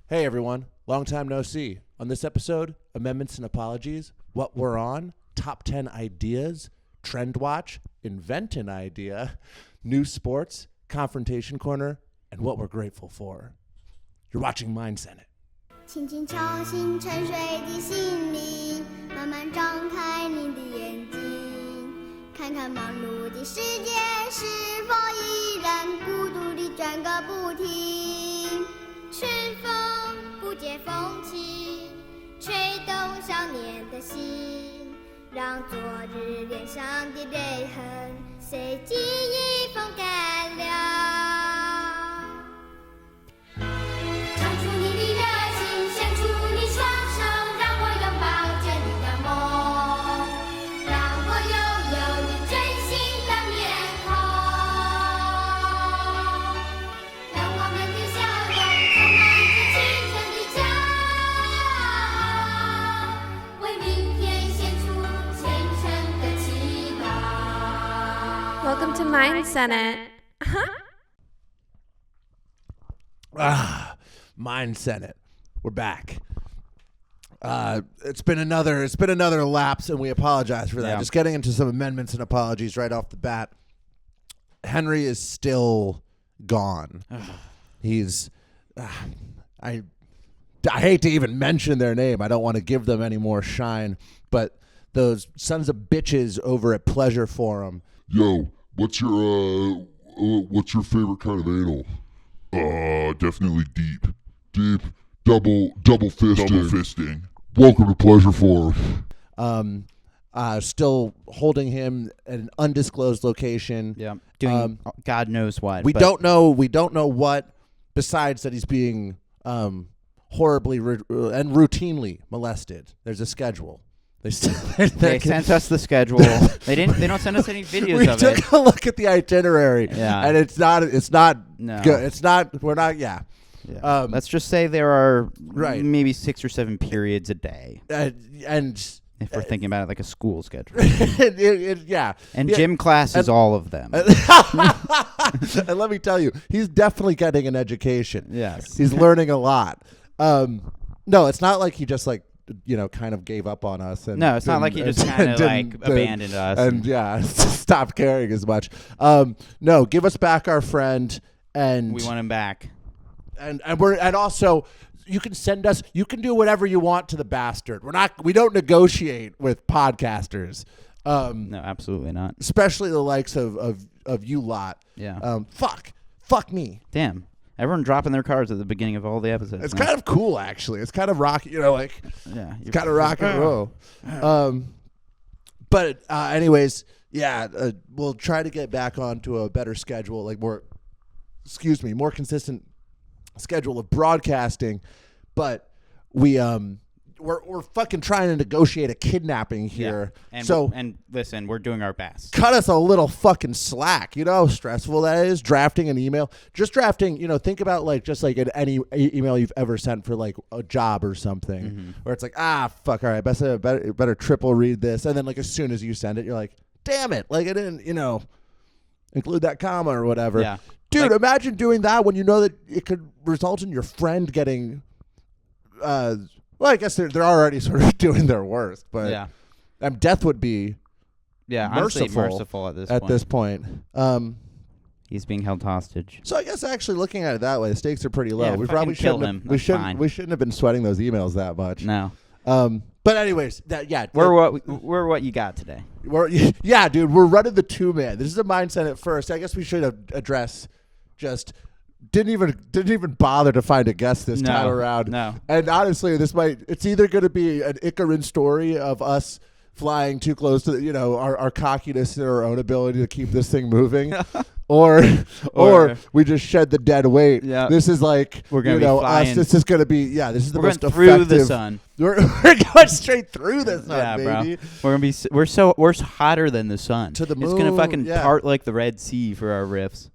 Hey everyone, long time no see. On this episode, amendments and apologies, what we're on, top 10 ideas, trend watch, invent an idea, new sports, confrontation corner, and what we're grateful for. You're watching Mind Senate. 轻轻敲醒沉睡的心灵，慢慢张开你的眼睛，看看忙碌的世界是否依然孤独地转个不停。春风不解风情，吹动少年的心，让昨日脸上的泪痕随记忆风干了。唱出你的热情，伸出你双手，让我拥抱着你的梦，让我拥有你真心的面孔，让我们的笑容充满着青春的骄傲，为明天献出虔诚的祈祷。 Welcome to Mind Senate. Mind Senate. We're back. It's been another lapse, and we apologize for that. Yeah. Just getting into some amendments and apologies right off the bat. Henry is still gone. He's I hate to even mention their name. I don't want to give them any more shine, but those sons of bitches over at Pleasure Forum. Yo, what's your favorite kind of anal? Definitely deep. Deep. Double fisting. Welcome to Pleasure Forum. Still holding him at an undisclosed location. Yeah, doing God knows what. We don't know what, besides that he's being horribly and routinely molested. There's a schedule. They sent us the schedule. They don't send us any videos we of took it. a look at the itinerary. Yeah. And it's not No. good. It's not. We're not. Yeah. Yeah. Let's just say there are Right. maybe 6 or 7 periods a day. And If we're thinking about it like a school schedule. yeah. And Yeah. gym class is all of them. And let me tell you, he's definitely getting an education. Yes. He's learning a lot. No, it's not like he just kind of gave up on us. And, No, it's not like he just kind of abandoned us. And yeah, stopped caring as much. No, give us back our friend, and We want him back. and also you can send us. You can do whatever you want to the bastard. We don't negotiate with podcasters. No, absolutely not. Especially the likes of you lot. Yeah. Fuck me. Damn. Everyone dropping their cards at the beginning of all the episodes. It's man. kind of cool, actually. It's kind of rock, Yeah. it's kind of rock and roll. But anyways, yeah, we'll try to get back onto a better schedule, more consistent schedule of broadcasting. But we're fucking trying to negotiate a kidnapping here. Yeah. So and listen, we're doing our best. cut us a little fucking slack. You know how stressful that is, drafting an email. Just drafting, think about any email you've ever sent for a job or something, where it's fuck, all right, better triple read this, and then as soon as you send it, you're like, damn it, I didn't include that comma or whatever. Yeah. Dude, imagine doing that when you know that it could result in your friend getting. Well, I guess they're already sort of doing their worst, but Yeah. Death would be Honestly, merciful merciful at at point. this point. He's being held hostage. So I guess actually looking at it that way, the stakes are pretty low. Yeah, we fucking probably kill shouldn't. him. We That's shouldn't. fine. We shouldn't have been sweating those emails that much. No. But anyways, We're what you got today. Yeah, dude, we're running the 2-man. This is a mindset at first. I guess we should address just. Didn't even bother to find a guest this time around. No. And honestly, it's either going to be an Icarin story of us flying too close to our cockiness and our own ability to keep this thing moving, or we just shed the dead weight. Yeah. This is We're gonna be flying. us. This is going to be this is the We're most going through effective. the sun. We're going straight through the sun, Yeah, baby. bro. We're hotter than the sun. To the It's gonna moon, fucking yeah. part like the Red Sea for our riffs.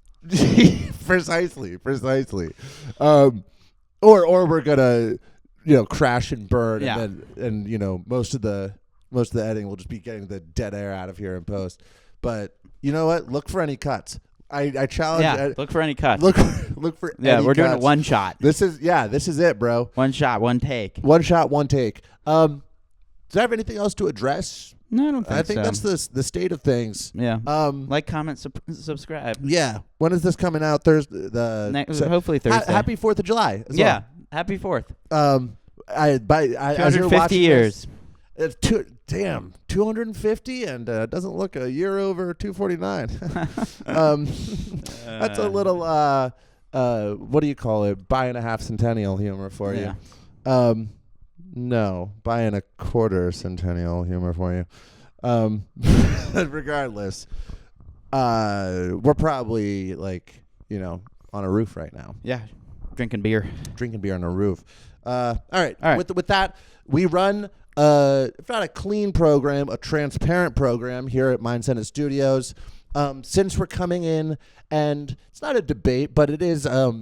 Precisely. Or we're gonna crash and burn, Yeah. and most of the editing will just be getting the dead air out of here in post. But you know what? Look for any cuts. I challenge. Yeah, look for any cuts. Look for. yeah, any we're doing it cuts. one shot. This is it, bro. One shot, one take. One shot, one take. Do I have anything else to address? No, I don't think so. I think that's the state of things. Yeah. Like, comment, subscribe. Yeah. When is this coming out? Thursday. Hopefully Thursday. Happy 4th of July. As yeah. Happy 4th. Well. As you're 250 watching years. This, it's 250, and doesn't look a year over 249. That's a little what do you call it? Buying a half centennial humor for you. No, buying a quarter centennial humor for you. Regardless, we're probably on a roof right now. Yeah, drinking beer on a roof. All right. With that, we run if not a clean program, a transparent program here at Mind Senate Studios. Since we're coming in, and it's not a debate, but it is a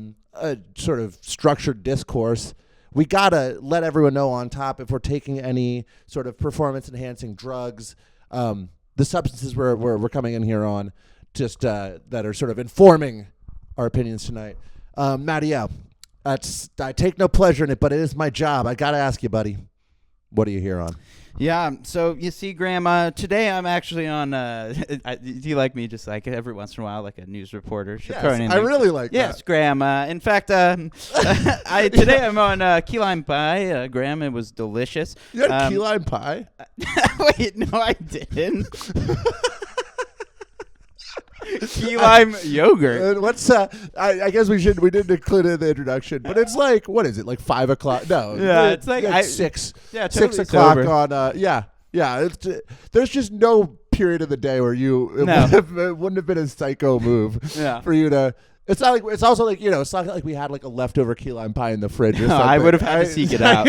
sort of structured discourse. We gotta let everyone know on top if we're taking any sort of performance-enhancing drugs, the substances we're coming in here on, just that are sort of informing our opinions tonight. Mattiel, I take no pleasure in it, but it is my job. I gotta ask you, buddy, what are you here on? Yeah, so you see, Graham, today I'm actually on, do you like me just like every once in a while, like a news reporter? Yes, I really like that. Yes, Graham. In fact, today I'm on key lime pie. Graham, it was delicious. You had key lime pie? Wait, no, I didn't. Key lime yogurt. What's I guess we didn't include it in the introduction, but it's like, what is it, like 5 o'clock? No, yeah, it's like 6. Yeah, totally 6 o'clock sober. on. Yeah. It's there's just no period of the day where it wouldn't have been a psycho move for you to. It's not like it's also like it's not like we had like a leftover key lime pie in the fridge or something. I would have had to seek it out.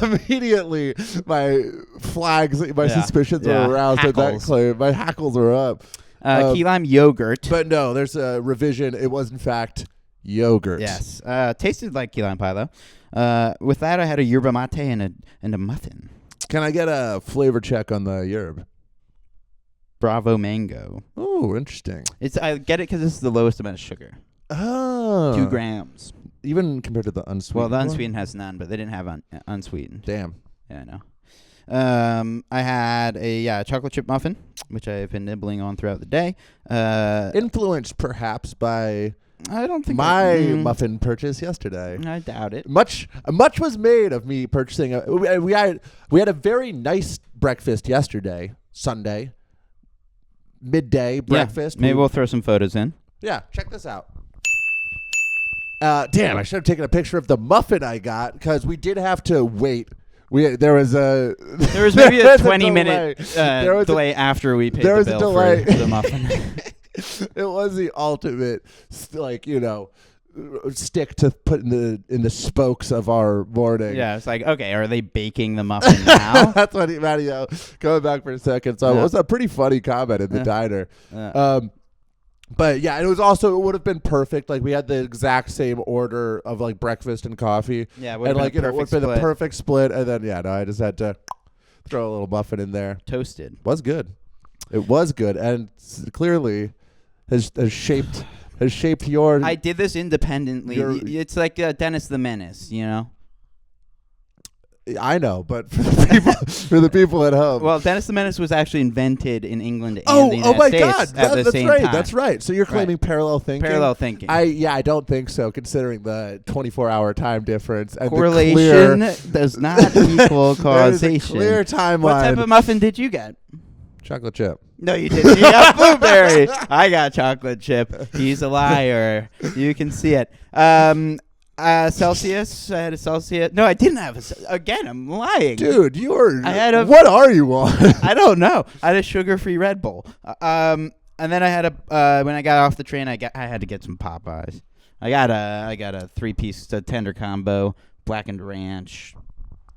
Immediately, my suspicions were aroused at that claim. My hackles were up. Key lime yogurt. But no, there's a revision. It was, in fact, yogurt. Yes. Tasted like key lime pie, though. With that, I had a yerba mate and a muffin. Can I get a flavor check on the yerb? Bravo mango. Oh, interesting. I get it because this is the lowest amount of sugar. Oh. 2 grams. Even compared to the unsweetened. Well, the unsweetened has none, but they didn't have unsweetened. Damn. Yeah, I know. I had a chocolate chip muffin, which I've been nibbling on throughout the day. Influenced perhaps by I don't think my muffin purchase yesterday. I doubt it. Much was made of me purchasing. We had a very nice breakfast yesterday, Sunday, midday breakfast. Maybe we'll throw some photos in. Yeah, check this out. Damn, I should have taken a picture of the muffin I got because we did have to wait. There was maybe a 20-minute delay after we paid the bill for the muffin. It was the ultimate, stick to put in the spokes of our morning. Yeah, it's like, okay, are they baking the muffin now? That's what Mattiel, going back for a second. So it was a pretty funny comment in the diner. But yeah, it would have been perfect. Like we had the exact same order of like breakfast and coffee. Yeah, it would have been the perfect split. And then I just had to throw a little muffin in there. Toasted. Was good. It was good, and clearly has shaped your. I did this independently. It's like Dennis the Menace, I know, but for the people at home. Well, Dennis the Menace was actually invented in England and the United States at the same time. That's right. So you're claiming parallel thinking? Parallel thinking. I don't think so, considering the 24-hour time difference. And correlation does not equal causation. Clear timeline. What type of muffin did you get? Chocolate chip. No, you didn't. You got blueberry. I got chocolate chip. He's a liar. You can see it. Celsius. I had a Celsius. No, I didn't have a. Again, I'm lying. Dude, what are you on? I don't know. I had a sugar-free Red Bull. And then I had when I got off the train, I had to get some Popeyes. I got a 3-piece tender combo, blackened ranch,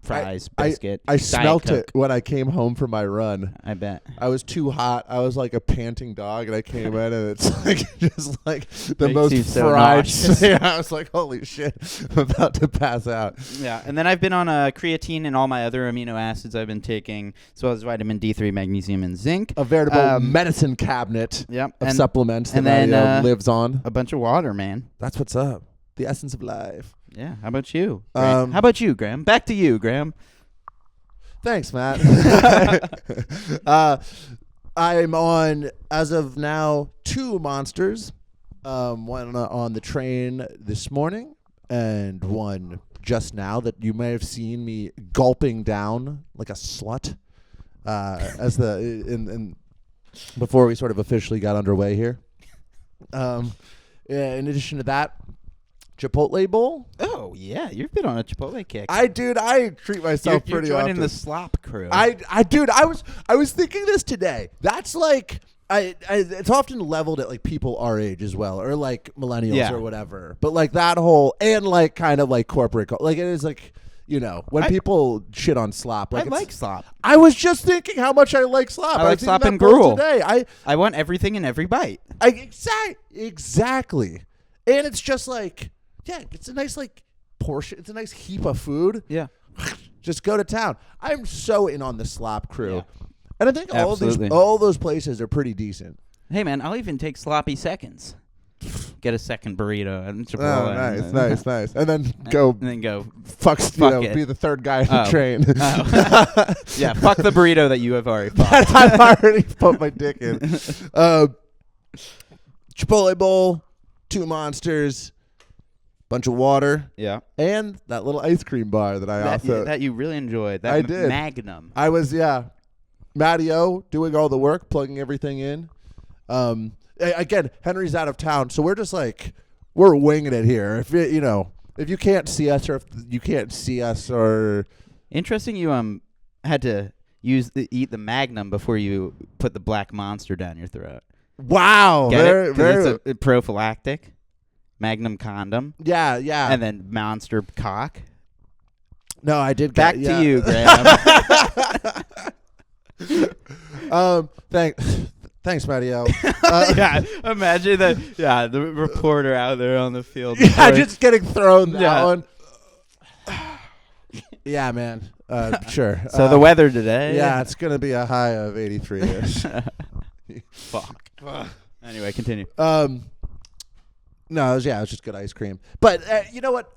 fries, biscuit. I Diet smelt Coke. it when I came home from my run. I bet. I was too hot. I was like a panting dog, and I came in, and it's like just like the Makes most you so fried. nauseous. Yeah, I was like, holy shit, I'm about to pass out. Yeah, and then I've been on creatine and all my other amino acids I've been taking, as well as vitamin D3, magnesium, and zinc. A veritable Um, medicine cabinet Yep. of And supplements that and then, Mario lives on. a bunch of water, man. That's what's up. The essence of life. Yeah. How about you? Graham? Um, How about you, Graham? Back to you, Graham. Thanks, Matt. I'm on, as of now, 2 monsters. One on the train this morning, and one just now that you may have seen me gulping down like a slut. As the in before we sort of officially got underway here. In addition to that, Chipotle bowl. Oh yeah, you've been on a Chipotle kick. I treat myself you're pretty joining often. the slop crew. Dude, I was thinking this today. That's like, it's often leveled at like people our age as well, or like millennials Yeah. or whatever. But like that whole, and like kind of like corporate, like it is like, you know, when people shit on slop. I Like like slop. I was just thinking how much I like slop. I like was thinking slop that and both gruel. today. I want everything in every bite. Exactly, and it's just like, yeah, it's a nice like portion. It's a nice heap of food. Yeah. Just go to town. I'm so in on the slop crew. Yeah. And I think Absolutely. all those places are pretty decent. Hey man, I'll even take sloppy seconds. Get a second burrito and Oh, Chipotle. nice. And then go And then go. fuck it. be the third guy on the Oh. train. Oh. Yeah, fuck the burrito that you have already fucked. I've already put my dick in. Chipotle bowl, 2 monsters, bunch of water, Yeah. and that little ice cream bar that I also That you really enjoyed. That I did. Magnum. I was, Matty-O doing all the work, plugging everything in. Again, Henry's out of town, so we're just like, we're winging it here. If you can't see us, or if you can't see us, or Interesting you had to eat the Magnum before you put the Black Monster down your throat. wow, Get very, it? 'Cause very, it's a prophylactic. Magnum condom. yeah. And then Monster cock. No, I did. Back get, to you, Graham. Thanks, Matty-O. Yeah, imagine that. Yeah, the reporter out there on the field. Yeah, just getting thrown that Yeah. one. Yeah, man. Sure. So the weather today. Yeah, it's gonna be a high of 83-ish. Fuck. Anyway, continue. No, it was just good ice cream. But you know what?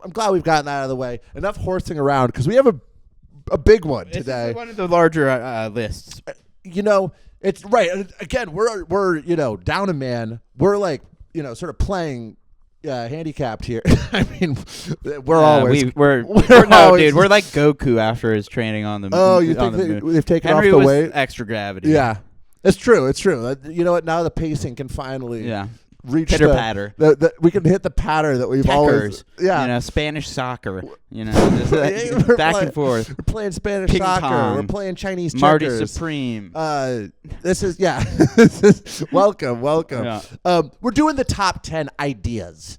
I'm glad we've gotten that out of the way. Enough horsing around because we have a big one today. It's one of the larger lists. It's right. Again, we're down a man. We're like sort of playing handicapped here. I mean, we're always we're always- dude. We're like Goku after his training on the moon. Oh, you on think the moon. they've taken Henry off the was weight? extra gravity. Yeah, it's true. It's true. You know what? Now the pacing can finally Yeah. reach Pitter the patter. we can hit the patter that we've Techers. always. Yeah. Spanish soccer. Just We're back playing- and forth. We're playing Spanish Ping soccer. pong. We're playing Chinese Marty checkers. Supreme. This is this is welcome. Yeah. We're doing the top 10 ideas.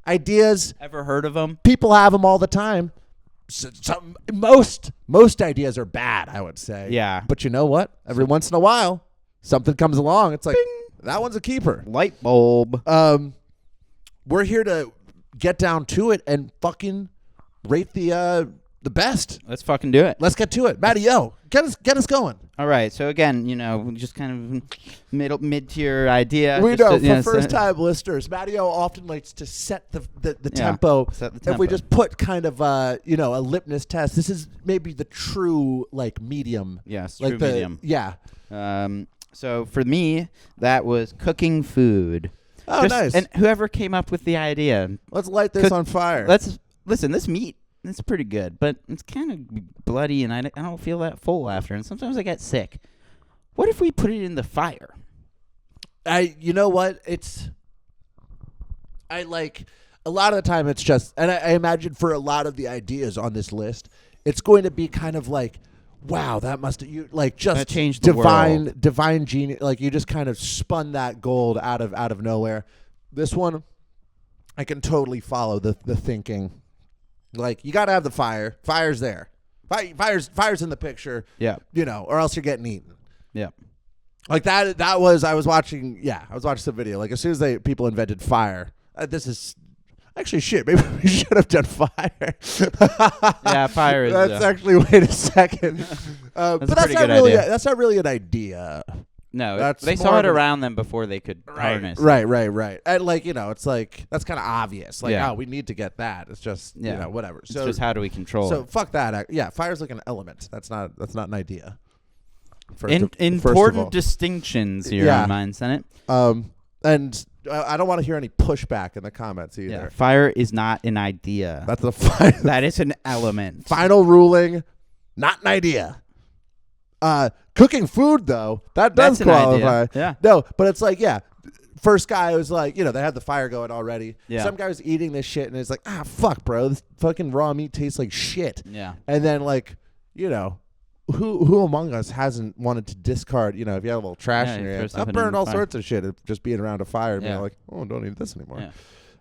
Ideas. Ever heard of them? People have them all the time. Most ideas are bad, I would say. Yeah. But you know what? Every once in a while, something comes along. It's like that one's a keeper. Light bulb. We're here to get down to it and fucking rate the best. Let's fucking do it. Let's get to it. Matty-O, get us going. All right. So again, just kind of mid-tier idea. We just know to, for first-time listeners, Matty-O often likes to set the tempo. Set the If we tempo. just put kind of a litmus test, this is maybe the true like medium. Yes, like true the medium. yeah. So for me, that was cooking food. Oh, nice. And whoever came up with the idea, Let's light this on fire. listen. This meat, it's pretty good, but it's kind of bloody, and I don't feel that full after. And sometimes I get sick. What if we put it in the fire? You know what? I like a lot of the time it's just, and I imagine for a lot of the ideas on this list, it's going to be kind of like, wow, that must you like just That changed the divine genius. Like you just kind of spun that gold out of nowhere. This one, I can totally follow the thinking. Like, you got to have the fire. Fire's there. Fire's in the picture. Yeah. You know, or else you're getting eaten. Yeah. Like I was watching some video. Like, as soon as people invented fire, this is actually shit. Maybe we should have done fire. Yeah, fire is. That's actually, wait a second. But a that's pretty not good really. idea. That's not really an idea. No, That's they more saw of it a- around them before they could harness. it. Right. And like, you know, it's like that's kind of obvious. Like, Yeah. oh, we need to get that. It's just you Yeah. know, whatever. It's So just how do we control so it? fuck that. Yeah, fire's like an element. That's not an idea. First of Important all. distinctions here Yeah. on Mind Senate. And I don't want to hear any pushback in the comments either. Yeah, fire is not an idea. That's the final, That is an element. final ruling. Not an idea. Cooking food though, that does That's an idea. qualify. Yeah. No, but it's like, yeah. First guy was like, you know, they had the fire going already. Yeah. Some guy was eating this shit and it's like, fuck, bro, this fucking raw meat tastes like shit. Yeah. And then like, you know, who among us hasn't wanted to discard, you know, if you have a little trash Yeah, in you your throw hand. I've something burned in all the fire. sorts of shit of just being around a fire and being Yeah. like, oh, don't need this anymore.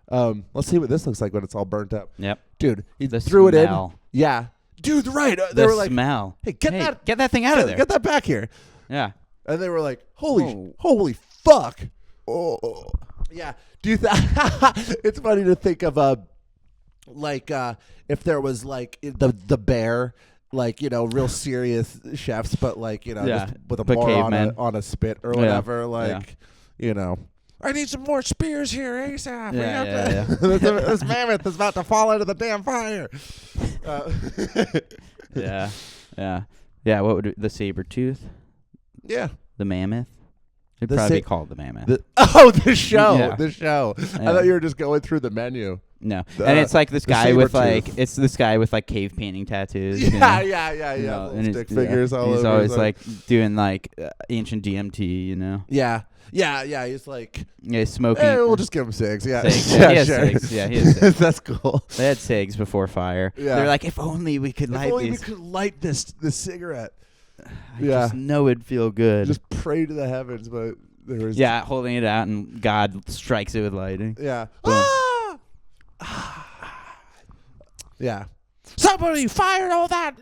Yeah. Let's see what this looks like when it's all burnt up. Yep. Dude, he The threw it smell. in. Yeah. Dude, right. They The were like, smell. hey, get that thing out of there. Get that back here. Yeah. And they were like, Oh. holy fuck. Oh. Yeah. Do you it's funny to think of if there was like the bear, like, you know, real serious chefs, but like, you know, Yeah, just with a but more caveman. on a spit or Yeah. whatever, like, you know. I need some more spears here ASAP. We Yeah, have to- this mammoth is about to fall into the damn fire. Yeah. Yeah. Yeah. What would the saber tooth? Yeah. The mammoth? It'd The probably be sa- called the mammoth. The show. Yeah. The show. I Yeah. thought you were just going through the menu. No. The- And it's like this the guy with saber-tooth. like it's this guy with like cave painting tattoos. you Yeah, know? yeah. You know, Little and it's- stick figures all He's over. always his like doing like ancient DMT, you know. Yeah. He's like, Yeah, smoking. we'll just give him cigs. Yeah, Cigs. Yeah, he has sure. cigs. Yeah, he has cigs. That's cool. They had cigs before fire. Yeah. They're like, if only we could If light only we these. could light this cigarette. I yeah. just know it'd feel good. Just pray to the heavens, but there was yeah, holding it out and God strikes it with lightning. yeah. Boom. Yeah. Somebody fired all that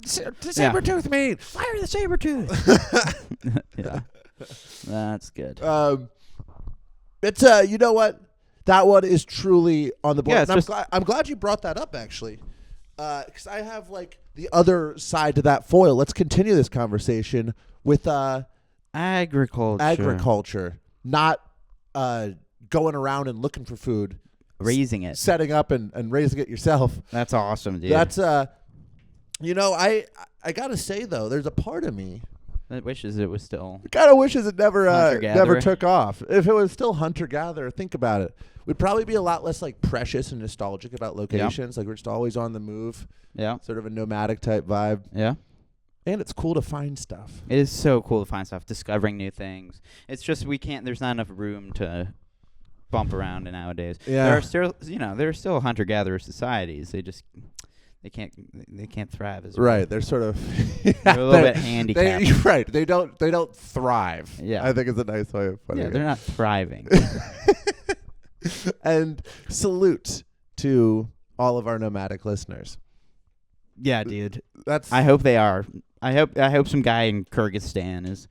saber-tooth meat. Fire the saber tooth. Yeah, that's good. It's you know what? That one is truly on the board. Yeah, And it's I'm glad you brought that up actually, because I have like the other side to that foil. Let's continue this conversation with agriculture, not going around and looking for food, Raising it. setting up and raising it yourself. That's awesome, dude. That's you know, I gotta say though, there's a part of me that wishes it was still. kind of wishes it never Hunter-gatherer. took off. If it was still hunter-gatherer, think about it. We'd probably be a lot less like precious and nostalgic about locations. Like we're just always on the move, Yeah. sort of a nomadic type vibe. Yeah. And it's cool to find stuff. It is so cool to find stuff, discovering new things. It's just there's not enough room to bump around in nowadays. Yeah. There are still hunter-gatherer societies. They can't thrive as well. Right, they're sort of They're a little bit handicapped. Right, they don't thrive. Yeah. I think it's a nice way of putting Yeah, it. they're not thriving. And salute to all of our nomadic listeners. Yeah, dude. That's I hope they are. I hope some guy in Kyrgyzstan is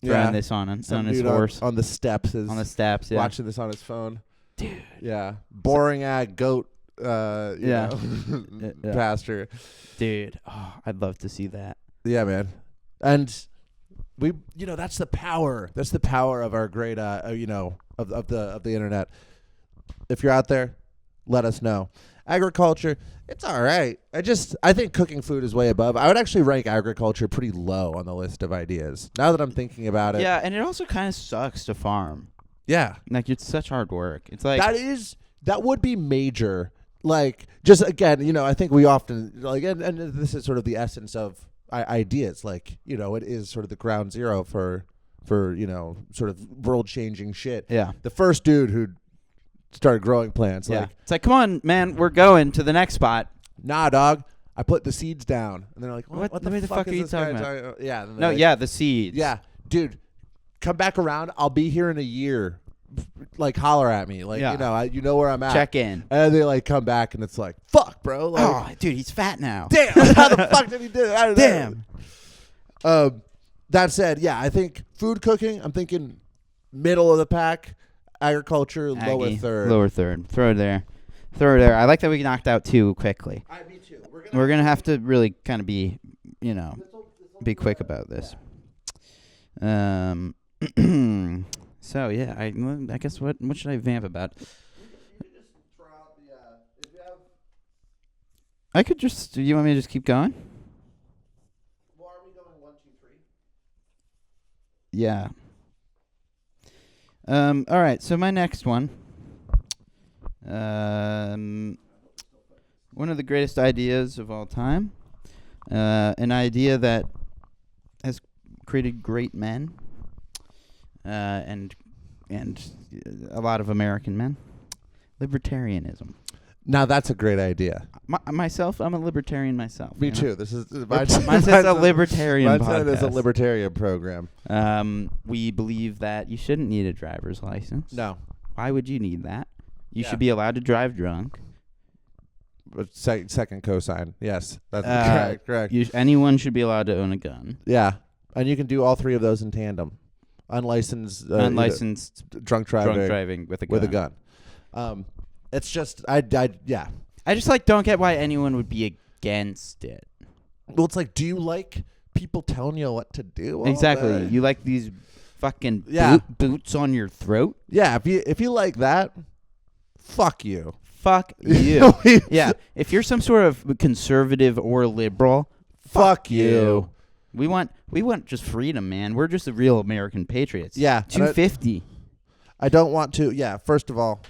throwing Yeah. this on some his dude horse on the steps is on the steps. Yeah. watching this on his phone. Dude. Yeah, boring goat. You Yeah. know, Yeah. pasture. Dude, oh, I'd love to see that. Yeah, man. And we, you know, that's the power. That's the power of our great, you know, of the internet. If you're out there, let us know. Agriculture, it's all right. I think cooking food is way above. I would actually rank agriculture pretty low on the list of ideas. Now that I'm thinking about it. Yeah, and it also kind of sucks to farm. Yeah. Like, it's such hard work. It's like That would be major. Like, just again, you know, I think we often like, and this is sort of the essence of ideas. Like, you know, it is sort of the ground zero for you know, sort of world changing shit. yeah. The first dude who started growing plants, Yeah. like, It's like, come on, man, we're going to the next spot. nah, dog, I put the seeds down, and they're like, What what the the fuck fuck are is you this guy talking about? Yeah, and they're No, like, yeah, the seeds. yeah, dude, come back around. I'll be here in a year. Like, holler at me, like, Yeah. you know, you know where I'm at. Check in. And they like come back and it's like, fuck, bro. Like, Oh, dude, he's fat now. damn, how the fuck did he do it? I don't know. Damn. That said, yeah, I think food cooking, I'm thinking middle of the pack. Agriculture, lower Aggie, third. Lower third. Throw it there. Throw it there. I like that we knocked out 2 quickly. Me too. We're going to have to really kind of be, be quick about this. So, yeah, I guess what should I vamp about? I could just, you want me to just keep going? Well, are we going 1, 2, 3? Yeah. All right, so my next one. One of the greatest ideas of all time. An idea that has created great men. And a lot of American men. Libertarianism. Now that's a great idea. Myself, I'm a libertarian myself. Me you know? too. This is Mine's a libertarian Mine is a podcast. libertarian program. We believe that you shouldn't need a driver's license. No. Why would you need that? You Yeah. should be allowed to drive drunk. Second cosign. Yes, that's correct. Anyone should be allowed to own a gun. Yeah, and you can do all 3 of those in tandem. Unlicensed, Unlicensed drunk driving with a gun. with a gun. It's just yeah. I just don't get why anyone would be against it. Well, it's like, do you like people telling you what to do? all Exactly. day? You like these fucking Yeah. boots on your throat? Yeah. If you like that, fuck you. Fuck you. Yeah. If you're some sort of conservative or liberal, Fuck you. We want just freedom, man. We're just the real American patriots. Yeah. and $250. I don't want to. Yeah. First of all.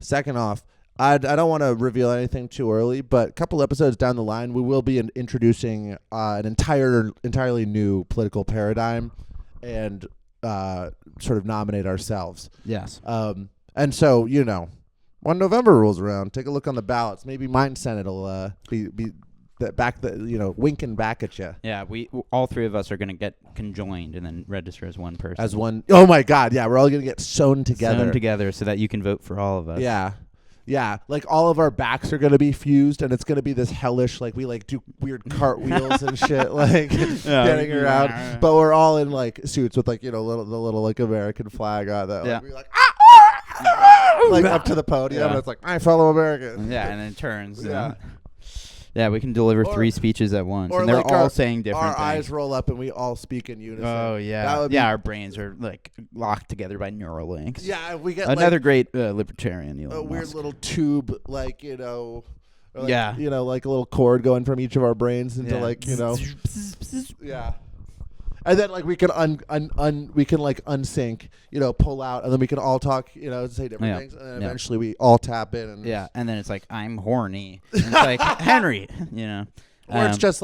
Second off, I don't want to reveal anything too early, but a couple episodes down the line, we will be introducing an entirely new political paradigm and sort of nominate ourselves. Yes. And so, when November rolls around, take a look on the ballots. Maybe Mine Senate will be winking back at you. Yeah, all 3 of us are going to get conjoined and then register as one person. As one. Oh my God! Yeah, we're all gonna get sewn together. Sewn together so that you can vote for all of us. Yeah. Yeah, like all of our backs are gonna be fused, and it's gonna be this hellish, like we do weird cartwheels and shit, like getting around. But we're all in suits with the little American flag on that. Yeah. We're like up to the podium, and it's like I follow America. Yeah, and then it turns. Yeah. Yeah, we can deliver 3 speeches at once, or and they're like all saying different Our things. eyes roll up, and we all speak in unison. Oh yeah, That would be- our brains are locked together by neural links. Yeah, we get Another great libertarian. a Elon weird Musk. little tube, or Yeah. like a little cord going from each of our brains into yeah. And then we can we can unsync, pull out, and then we can all talk, say different things, and then eventually we all tap in. And Yeah, and then it's I'm horny. And it's like Henry, Or it's just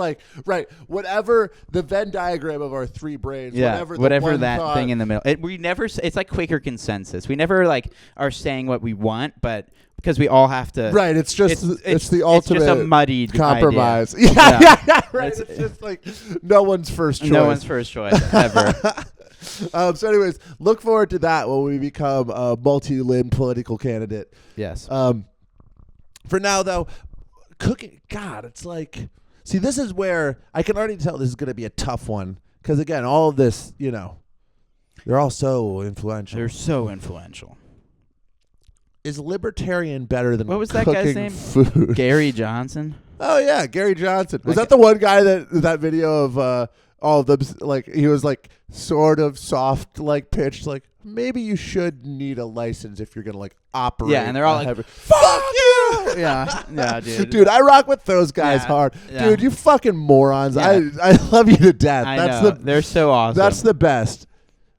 whatever the Venn diagram of our 3 brains, Yeah, whatever the one that thought, thing in the middle. It's like Quaker consensus. We never are saying what we want, but because we all have to. Right, it's just it's the ultimate It's just a muddied compromise. idea. Yeah, right. It's just no one's first choice. No one's first choice ever. So, anyways, look forward to that when we become a multi-limb political candidate. Yes. For now, though, cooking. God, it's see, this is where I can already tell this is going to be a tough one because again, all of this, they're all so influential. They're so influential. Is libertarian better than What was that cooking guy's name? food? Gary Johnson. Oh yeah, Gary Johnson. Was Like- that the one guy that video of all of them he was sort of soft pitched maybe you should need a license if you're gonna operate. Yeah, and they're all fuck you. Yeah, dude. Dude, I rock with those guys Yeah, hard. yeah. Dude, you fucking morons. Yeah. I love you to death. I That's know. the They're so awesome. that's the best.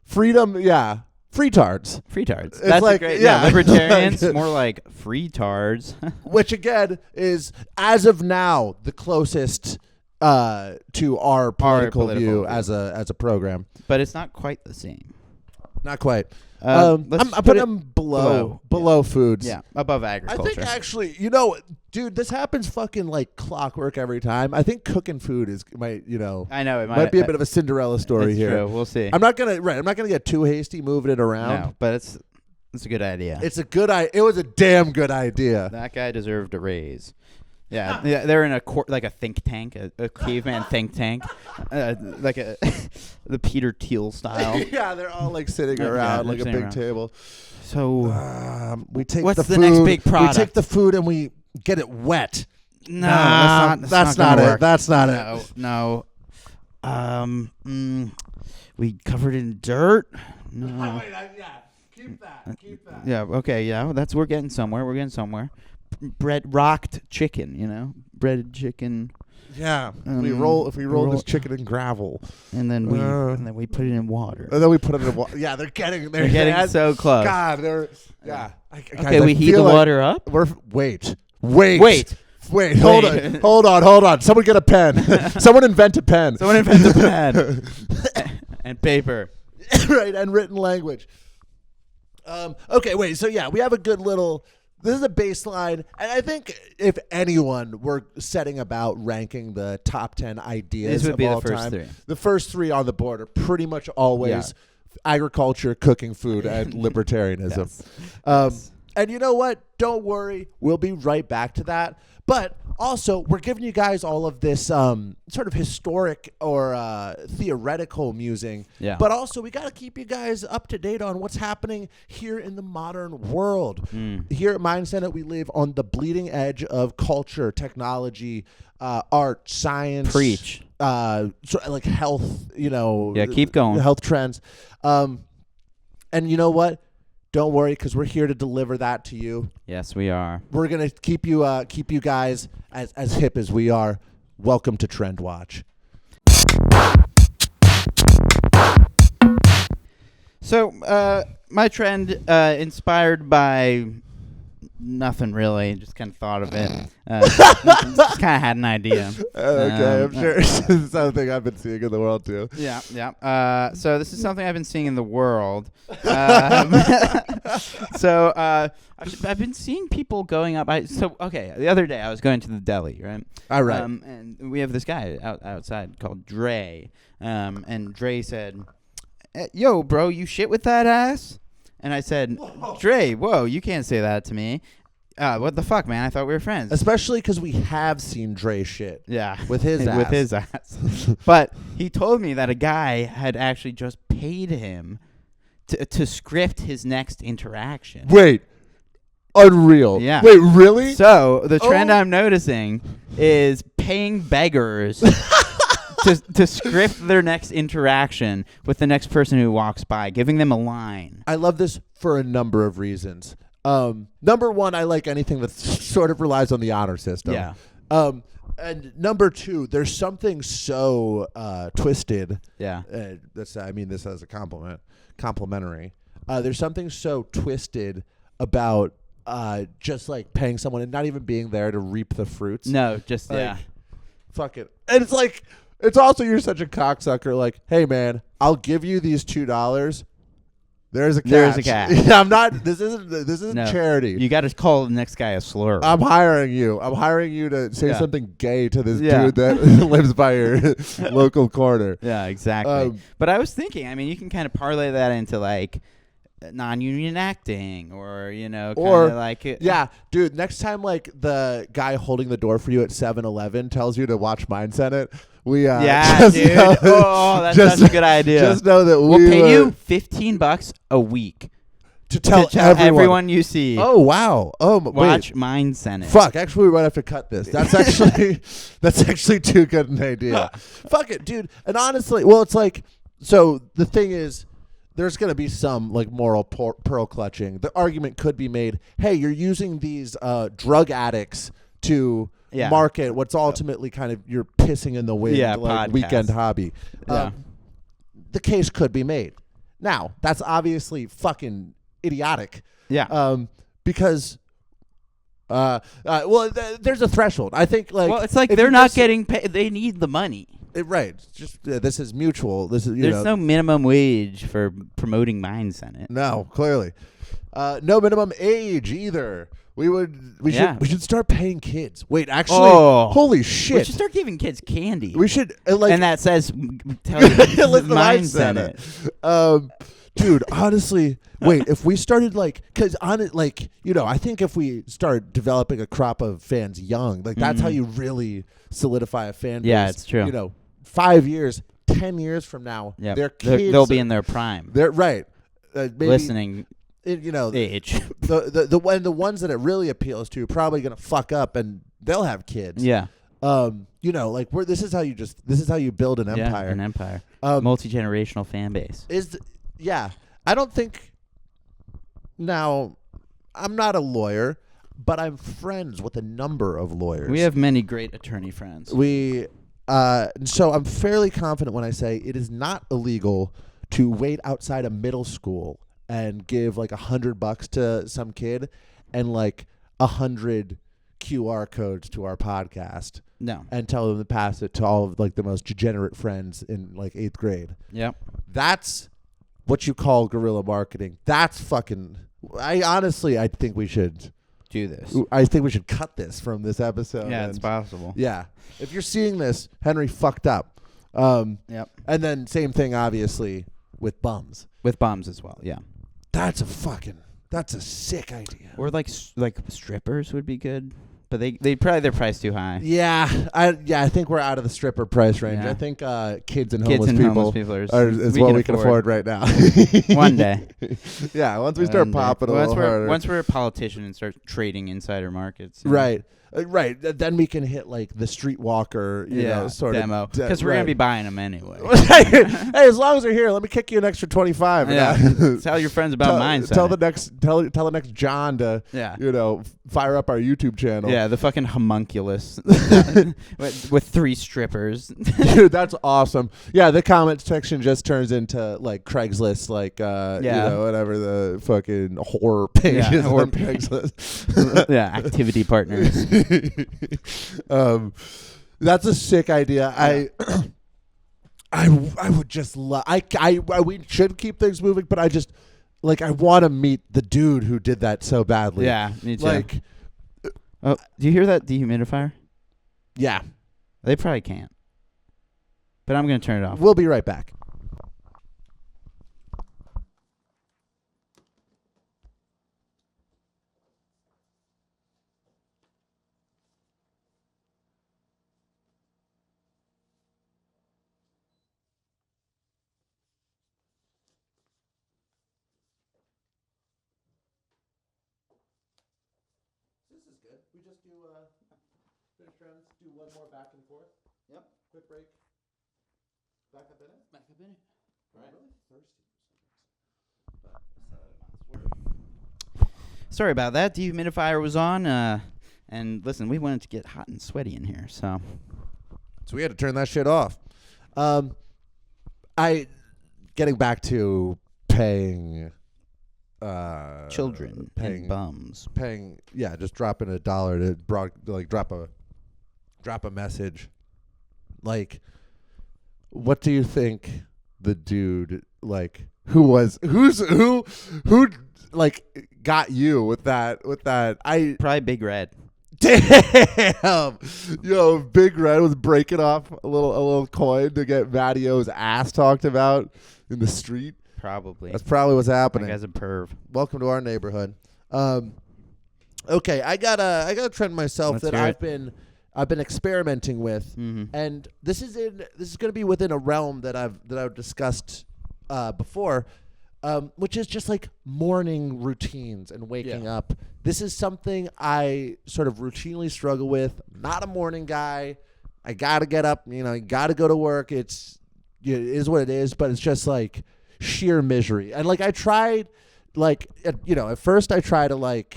Freedom, yeah. Freetards. freetards. It's That's great. yeah. Libertarians more like freetards. Which again is as of now the closest to our political view as a program. But it's not quite the same. Not quite. Let's I'm put putting it them below foods. Yeah, above I agriculture. think actually, dude, this happens fucking like clockwork every time. I think cooking food I know it might be a bit of a Cinderella story it's here. True. We'll see. I'm not gonna get too hasty moving it around. No, but it's That's a good idea. It's a good It was a damn good idea. That guy deserved a raise. Yeah, yeah, they're in like a think tank, a caveman think tank, like the Peter Thiel style. Yeah, they're all like sitting around like a sitting big around. table. So We take what's the the food. next big product? We take the food and we get it wet. no, that's not gonna it. work. That's not it. No. We covered it in dirt. No. Yeah, keep that. Keep that. Yeah. Okay. Yeah. We're getting somewhere. We're getting somewhere. Bread rocked chicken. Breaded chicken, Yeah. Um, If we roll roll- this chicken in gravel, and then we put it in water. and then we put it in water. Yeah, they're getting So close. God, they're yeah. Okay, we heat the water up. Wait. Wait. Hold on. Someone get a pen. Someone invent a pen. Someone invent a pen and paper. Right, and written language. Okay, wait. So yeah, we have a good little. This is a baseline, and I think if anyone were setting about ranking the top 10 ideas This would of be the all first time, three. the first three on the board are pretty much always agriculture, cooking food, and libertarianism. Yes. And you know what? Don't worry. We'll be right back to that. But also, we're giving you guys all of this sort of historic or theoretical musing. Yeah. But also, we got to keep you guys up to date on what's happening here in the modern world. Here at Mind Senate, we live on the bleeding edge of culture, technology, art, science. Preach. Like health, Yeah, keep going. Health trends. And you know what? Don't worry, because we're here to deliver that to you. Yes, we are. We're gonna keep you guys as hip as we are. Welcome to Trend Watch. So, my trend, inspired by nothing really, just kind of thought of it. Just kind of had an idea. Okay, I'm sure it's something I've been seeing in the world too. Yeah, yeah. So this is something I've been seeing in the world. So I've been seeing people going up. The other day I was going to the deli, right? All right. And we have this guy outside called Dre. And Dre said, "Yo, bro, you shit with that ass?" And I said, Dre, whoa, you can't say that to me. What the fuck, man? I thought we were friends. Especially because we have seen Dre shit. Yeah. With his ass. With his ass. But he told me that a guy had actually just paid him to script his next interaction. Wait. Unreal. Yeah. Wait, really? So the trend Oh. I'm noticing is paying beggars to script their next interaction with the next person who walks by, giving them a line. I love this for a number of reasons. Number one, I like anything that sort of relies on the honor system. Yeah. And number two, there's something so twisted. Yeah. I mean this as a complimentary. There's something so twisted about just like paying someone and not even being there to reap the fruits. No, just, Like, yeah. Fuck it. And it's like, it's also, you're such a cocksucker. Like, hey man, I'll give you these $2. There's a catch. There's a catch. Yeah, I'm not. This isn't No. charity. You got to call the next guy a slur. I'm hiring you. I'm hiring you to say Yeah. something gay to this Yeah. dude that lives by your local corner. Yeah, exactly. But I was thinking, I mean, you can kind of parlay that into like non-union acting, or Or- kind of like Yeah, dude. Next time, like the guy holding the door for you at 7-Eleven tells you to watch Mind Senate, we yeah, just dude. know- Oh, that's just- such a good idea. Just know that We'll we pay were- you $15 a week to tell, to tell everyone you see. Oh wow. Oh Watch wait. Mind Senate. Fuck. Actually, we might have to cut this. That's actually too good an idea. Fuck it, dude. And honestly, well, it's like, so the thing is, there's going to be some like moral pearl clutching. The argument could be made, hey, you're using these drug addicts to market what's ultimately kind of you're pissing in the wind, like podcast. weekend hobby. Yeah. The case could be made. Now, that's obviously fucking idiotic. Yeah. Because there's a threshold. I think like Well, it's like if they're you not just- getting paid. They need the money. right. It's just this is mutual. This is There's no minimum wage for promoting Mind Senate. no clearly no minimum age either. We Yeah. should start paying kids. Wait, actually, Oh. holy We shit. should start giving kids candy. We should like and that says, tell you Listen, I mine's said in it. it. Dude, honestly, wait, if we started because on it, I think if we start developing a crop of fans young, like that's how you really solidify a fan base. Yeah, it's true. 5 years, 10 years from now, Yeah, their kids, they'll be in their prime. they're right. Maybe, Listening age. the ones that it really appeals to are probably gonna fuck up and they'll have kids. Yeah. This is how you build an empire. Yeah, an empire. Multi-generational Multi-generational fan base. I don't think. Now, I'm not a lawyer, but I'm friends with a number of lawyers. We have many great attorney friends. So I'm fairly confident when I say it is not illegal to wait outside a middle school and give like $100 to some kid and like 100 QR codes to our podcast. No. And tell them to pass it to all of like the most degenerate friends in like 8th grade. Yep. That's what you call guerrilla marketing. That's fucking. I think we should do this. I think we should cut this from this episode. Yeah, it's possible. Yeah. If you're seeing this, Henry fucked up. Yep. And then same thing, obviously, with bums. With bums as well. Yeah. That's a sick idea. Or like strippers would be good, but they probably their price too high. Yeah, I think we're out of the stripper price range. Yeah. I think kids and Kids homeless and people, homeless people is what we can afford right now. One day. Yeah, once we start popping a little harder. Once we're a politician and start trading insider markets. Right. Right. Then we can hit like the streetwalker, sort demo. of Because we're going to be buying them anyway. Hey, as long as they're here, let me kick you an extra 25. Yeah. Tell your friends about mine. Tell the next John to fire up our YouTube channel. Yeah, the fucking homunculus with 3 strippers. Dude, that's awesome. Yeah, the comment section just turns into like Craigslist, whatever the fucking horror page is on Craigslist. Yeah, activity partners. That's a sick idea. Yeah. I would just love. We should keep things moving, but I just I want to meet the dude who did that so badly. Yeah, me too. Do you hear that dehumidifier? Yeah, they probably can't. But I'm gonna turn it off. We'll be right back. We just do finish rounds, do one more back and forth. Yep. Quick break. Back up in it. Back up in it. All right. Really thirsty. Sorry about that. Dehumidifier was on. And listen, we wanted to get hot and sweaty in here, so we had to turn that shit off. Getting back to paying. Children and bums. Just dropping $1 to drop a message. Like, what do you think the dude who got you with that? Probably Big Red. Damn, Big Red was breaking off a little coin to get Vadio's ass talked about in the street. Probably. That's probably what's happening. That guy's a perv. Welcome to our neighborhood. Okay, I got a trend myself that I've been experimenting with, and this is going to be within a realm that I've discussed before, which is just like morning routines and waking up. This is something I sort of routinely struggle with. I'm not a morning guy. I gotta get up. You gotta go to work. It is what it is. But it's just like sheer misery. And I tried, at first I try to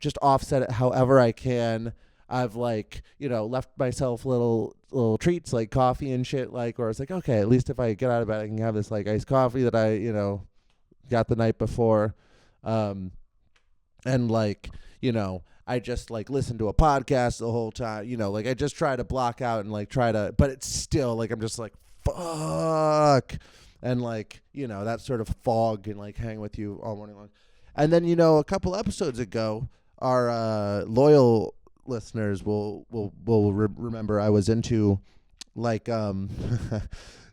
just offset it however I can. I've left myself little treats like coffee and shit, or it's okay, at least if I get out of bed I can have this iced coffee that I got the night before, and I just listen to a podcast the whole time, I just try to block out and but it's still I'm just fuck, and that sort of fog and hang with you all morning long. And then a couple episodes ago our loyal listeners will remember I was into like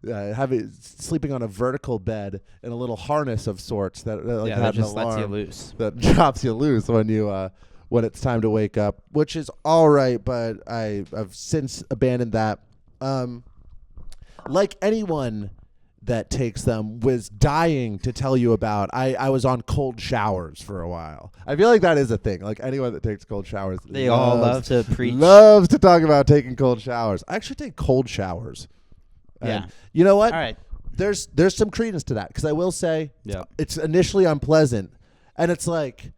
having sleeping on a vertical bed in a little harness of sorts that like that had an just lets you alarm loose. that drops you loose when you when it's time to wake up, which is all right, but I've since abandoned that. Like anyone that takes them was dying to tell you about. I was on cold showers for a while. I feel like that is a thing. Like anyone that takes cold showers, They all love to preach. loves to talk about taking cold showers. I actually take cold showers. Yeah. And you know what? All right. There's some credence to that because I will say Yeah. it's initially unpleasant, and it's like,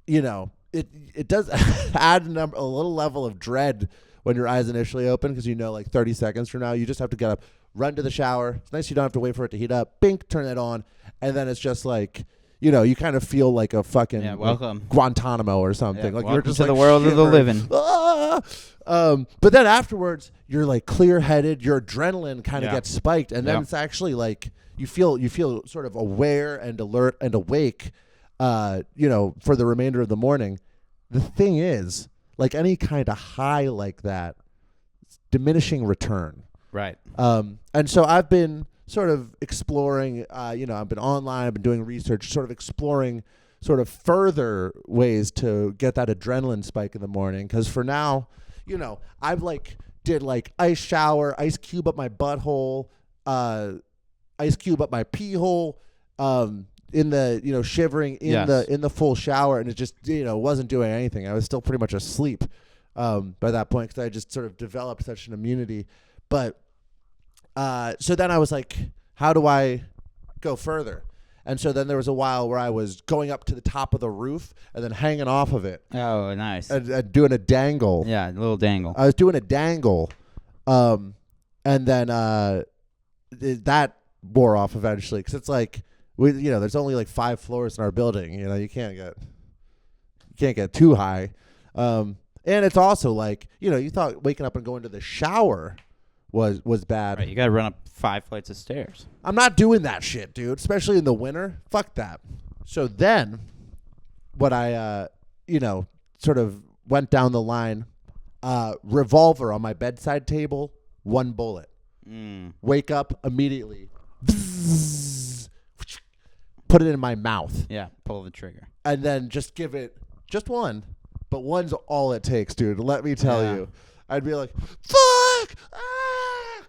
you know, it does add a little level of dread when your eyes initially open because you know like 30 seconds from now you just have to get up, run to the shower. It's nice you don't have to wait for it to heat up. Bink, turn it on, and then it's just like, you know, you kind of feel like a fucking welcome. like Guantanamo or something. Like you're welcome just to like the world of the shivering. living. Ah! But then afterwards, you're like clear-headed. Your adrenaline kind of Yeah. gets spiked, and then Yeah. it's actually like you feel sort of aware and alert and awake. You know, for the remainder of the morning. The thing is, like any kind of high like that, it's diminishing return. Right. And so I've been sort of exploring, you know, I've been online, I've been doing research, sort of exploring sort of further ways to get that adrenaline spike in the morning. Because for now, you know, I've like did like ice shower, ice cube up my butthole, ice cube up my pee hole, in the, you know, shivering in Yes. in the full shower, and it just, you know, wasn't doing anything. I was still pretty much asleep by that point because I just sort of developed such an immunity. But so then I was like, how do I go further? And so then there was a while where I was going up to the top of the roof and then hanging off of it Oh, nice. and doing a dangle. Yeah, a little dangle. I was doing a dangle, and then that wore off eventually because it's like you know, there's only like 5 floors in our building. You know, you can't get too high, and it's also like, you know, you thought waking up and going to the shower was bad. Right, you got to run up 5 flights of stairs. I'm not doing that shit, dude, especially in the winter. Fuck that. So then what I, you know, sort of went down the line, revolver on my bedside table, 1 bullet. Wake up immediately. Put it in my mouth. Yeah, pull the trigger. And then just give it just one. But one's all it takes, dude. Let me tell Yeah. you. I'd be like, fuck! Ah!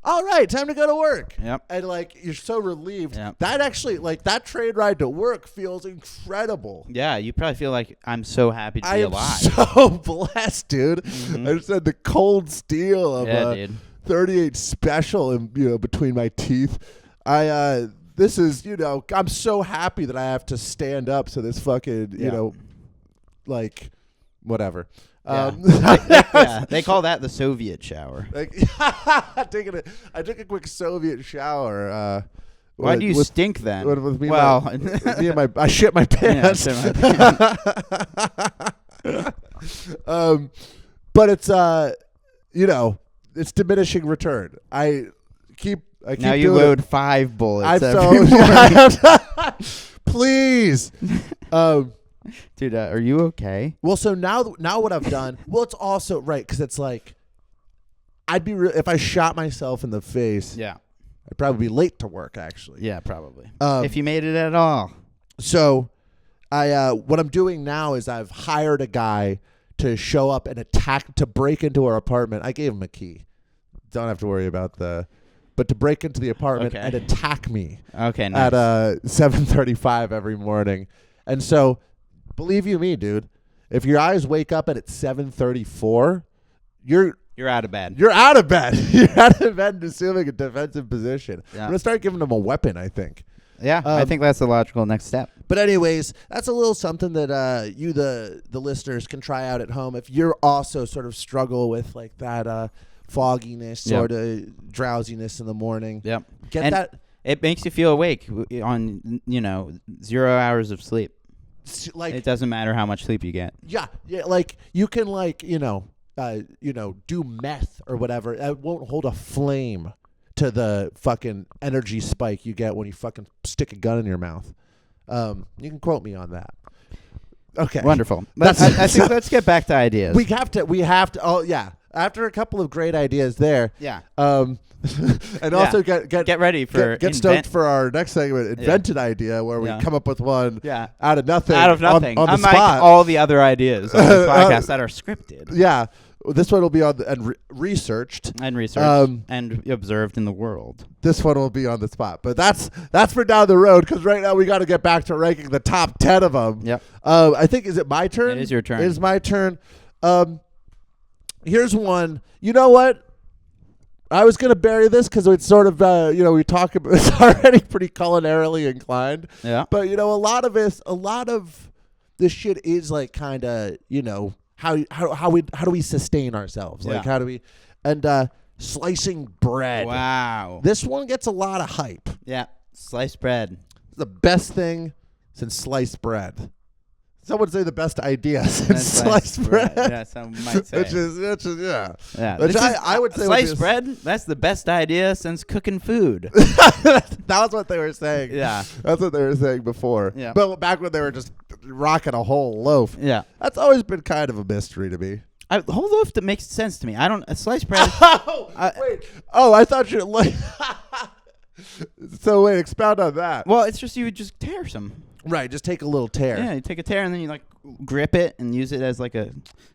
All right, time to go to work. Yep. And like, you're so relieved. Yep. That actually, like, that train ride to work feels incredible. Yeah, you probably feel like I'm so happy to I be am alive. so blessed, dude. Mhm. I just had the cold steel of Yeah, dude. 38 special, you know, between my teeth. This is, you know, I'm so happy that I have to stand up so this fucking, you Yeah. know, like, whatever. Yeah. Yeah, they call that the Soviet shower. Like, I took a quick Soviet shower. Why do you stink then? with me, well, me and I shit my pants. Yeah, shit my But it's you know, it's diminishing return. I keep now you doing load it. 5 bullets. I'm every so morning. please. Dude, are you okay? Well, so now what I've done. Well, it's also right because it's like I'd be if I shot myself in the face. Yeah. I'd probably be late to work actually. Yeah, probably. Um, If you made it at all. So, what I'm doing now is I've hired a guy to show up and to break into our apartment. I gave him a key. Don't have to worry about but to break into the apartment Okay. and attack me Okay, nice. at 7:35 every morning. And so, believe you me, dude, if your eyes wake up at 7:34, you're You're out of bed. out of bed. You're out of bed assuming a defensive position. Yeah. I'm gonna start giving them a weapon, I think. Yeah, I think that's the logical next step. But anyways, that's a little something that you, the listeners, can try out at home if you're also sort of struggle with like that fogginess Yep. or the drowsiness in the morning. Yep. Get And that It makes you feel awake on, 0 hours of sleep. like It doesn't matter how much sleep you get. yeah, like you can like do meth or whatever. It won't hold a flame to the fucking energy spike you get when you fucking stick a gun in your mouth. You can quote me on that. Okay. Wonderful. That's- I think let's get back to ideas. We have to. Oh yeah. After a couple of great ideas there. yeah. And also Get ready for get stoked for our next segment, invent an idea, where we Yeah. come up with one Yeah. out of nothing. Out of nothing. on the Unlike spot. all the other ideas on this podcast that are scripted Yeah. This one will be on and researched. and researched and observed in the world. This one will be on the spot, but that's for down the road, because right now we got to get back to ranking the top 10 of them. Yep. I think, is it my turn? It is your turn. It is my turn. Here's one. You know what? I was gonna bury this because it's sort of we talk about it's already pretty culinarily inclined. Yeah. But a lot of this shit is like kind of how do we sustain ourselves? Like Yeah. how do we slicing bread. Wow. This one gets a lot of hype. Yeah. Sliced bread. The best thing since sliced bread. Some would say the best idea since sliced bread. Yeah, some might say. Which is yeah. Yeah. Which This is- I would say sliced would be bread. That's the best idea since cooking food. that was what they were saying. Yeah. That's what they were saying before. Yeah. But back when they were just rocking a whole loaf. Yeah. That's always been kind of a mystery to me. A whole loaf that makes sense to me. I don't. A sliced bread. Oh, wait. Oh, I thought you like. So wait, expound on that. Well, it's just you would just tear some. Right, just take a little tear. Yeah, you take a tear and then you like grip it and use it as like a,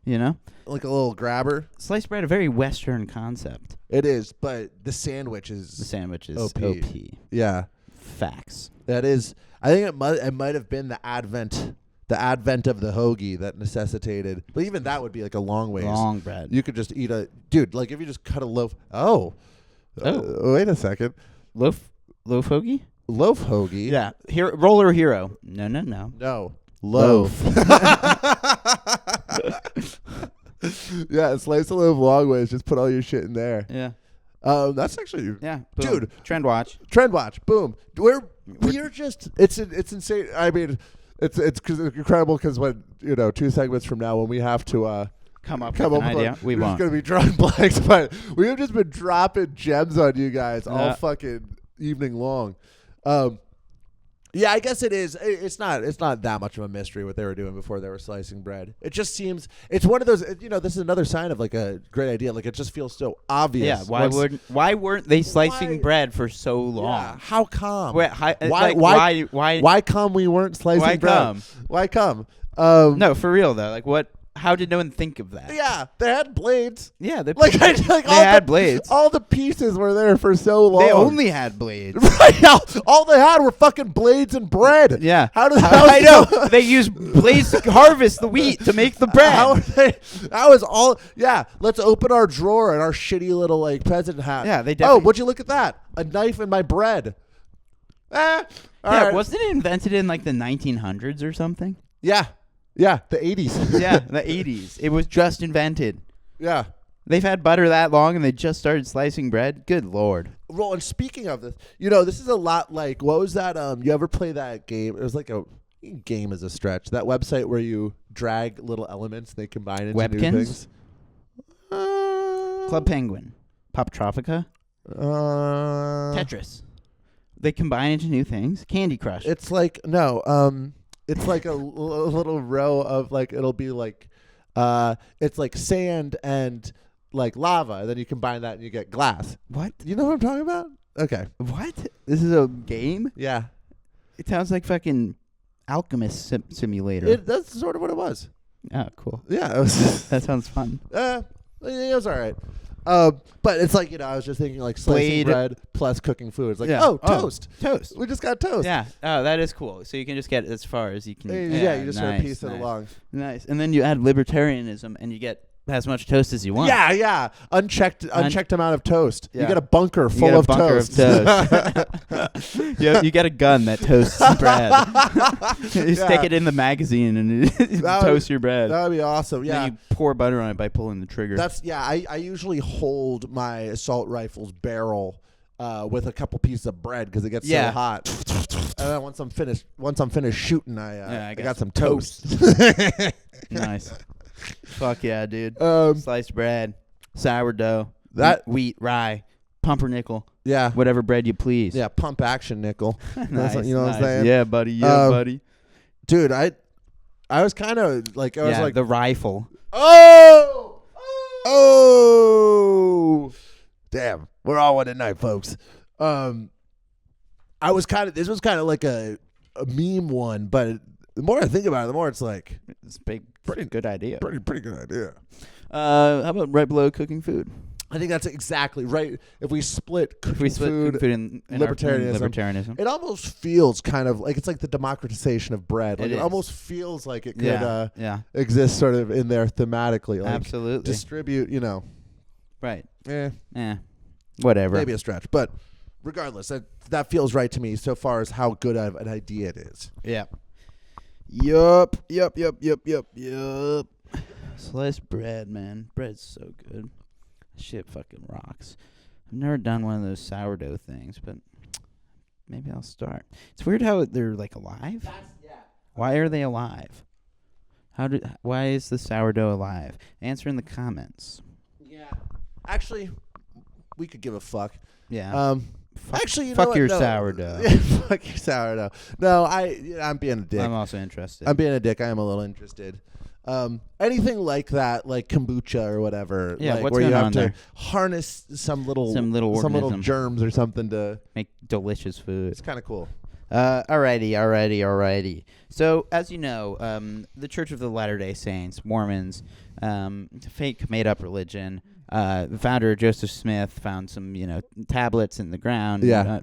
Like a little grabber. sliced bread. A very Western concept. It is, but the sandwich is. The sandwich is OP. OP. Yeah, Facts. that is. I think it might have been the advent of the hoagie that necessitated. But even that would be like a long ways. Long bread. You could just eat like if you just cut a loaf. Oh. Wait a second. Loaf hoagie? Loaf hoagie. Yeah. Roller hero. No. No. Loaf. Yeah, slice a loaf long ways. Just put all your shit in there. Yeah. That's actually Yeah. Dude. Boom. Trend watch. Trend watch. Boom. We're just it's insane. I mean, it's incredible because when 2 segments from now when we have to Come up come with up an with idea. We we're won't. just gonna be drawing blanks, but we have just been dropping gems on you guys all Yeah. fucking evening long. Yeah, I guess it is. It's not that much of a mystery what they were doing before they were slicing bread. It just seems it's one of those. This is another sign of like a great idea. Like it just feels so obvious. Yeah. Why weren't they slicing Why- bread for so long? Yeah, how come? Why come we weren't slicing Why bread? come? Why come? No, for real though. Like what? How did no one think of that? Yeah, they had blades. Yeah, they They had blades. All the pieces were there for so long. They only had blades. Right now, all they had were fucking blades and bread. Yeah. I I know. They used blades to harvest the wheat to make the bread. How are they? That was all. Yeah, let's open our drawer and our shitty little like peasant hat. Yeah, they Oh, definitely- would you look at that? A knife in my bread. All Yeah, right. wasn't it invented in like the 1900s or something? Yeah, the 80s. Yeah, the 80s. It was just invented. Yeah. They've had butter that long and they just started slicing bread. Good Lord. Well, and speaking of this, this is a lot like what was that? You ever play that game? It was like a game is a stretch. That website where you drag little elements, they combine into new Webkins? things. Club Penguin. Pop Tropica. Tetris. They combine into new things. Candy Crush. It's like it's like a little row of like it'll be like it's like sand and like lava, and then you combine that and you get glass. What? You know what I'm talking about? Okay. What? This is a game? Yeah. It sounds like fucking Alchemist Simulator. That's sort of what it was. Oh, cool. Yeah. It was. That sounds fun. It was all right. But it's like I was just thinking like slicing Blade. bread plus cooking food. It's like Yeah. toast. Toast. We just got toast. Yeah. Oh, that is cool. So you can just get as far as you can. Yeah, you just sort of nice, piece it nice. along. Nice. And then you add libertarianism and you get as much toast as you want. Yeah. Unchecked amount of toast. You Yeah. get a bunker You full get a of bunker toast. of toast. you get a gun that toasts bread. You stick it in the magazine and it toast your bread. That would be awesome. Yeah. Then you pour butter on it by pulling the trigger. I usually hold my assault rifle's barrel with a couple pieces of bread because it gets so hot. And then once I'm finished shooting, I got some toast. Nice. Fuck yeah, dude. Sliced bread, sourdough, That- wheat, rye, pumpernickel, Yeah. whatever bread you please. Yeah, pump action nickel. Nice, You know what I'm nice. saying? Yeah, buddy. Yeah, buddy. Dude, I I was kind of like, I was like, the rifle. oh, damn, we're all one tonight, folks. This was kind of like a meme one, but the more I think about it, the more it's like It's pretty good idea. pretty good idea. How about right below cooking food? I think that's exactly right. If we split cooking If we split food, cooking food in libertarianism. it almost feels kind of like it's like the democratization of bread. Like It it is. almost feels like it could Yeah. exist sort of in there thematically. Like Absolutely. distribute, Right. Eh, Whatever. maybe a stretch, but regardless, that feels right to me so far as how good of an idea it is. Yeah. Yup. Sliced bread, man. Bread's so good. Shit fucking rocks. I've never done one of those sourdough things, but maybe I'll start. It's weird how they're like alive. Why are they alive? Why is the sourdough alive? Answer in the comments. Yeah. Actually, we could give a fuck. Yeah. Actually, you know fuck what? your No. sourdough. Yeah, fuck your sourdough. No, I'm being a dick. I'm also interested. I'm being a dick. I am a little interested. Anything like that, like kombucha or whatever, Yeah, like what's where you going have on to there? harness some little organism. germs or something to. Make delicious food. It's kind of cool. Alrighty. So, as you know, the Church of the Latter-day Saints, Mormons, fake made-up religion. The founder, Joseph Smith, found some, tablets in the ground. Yeah.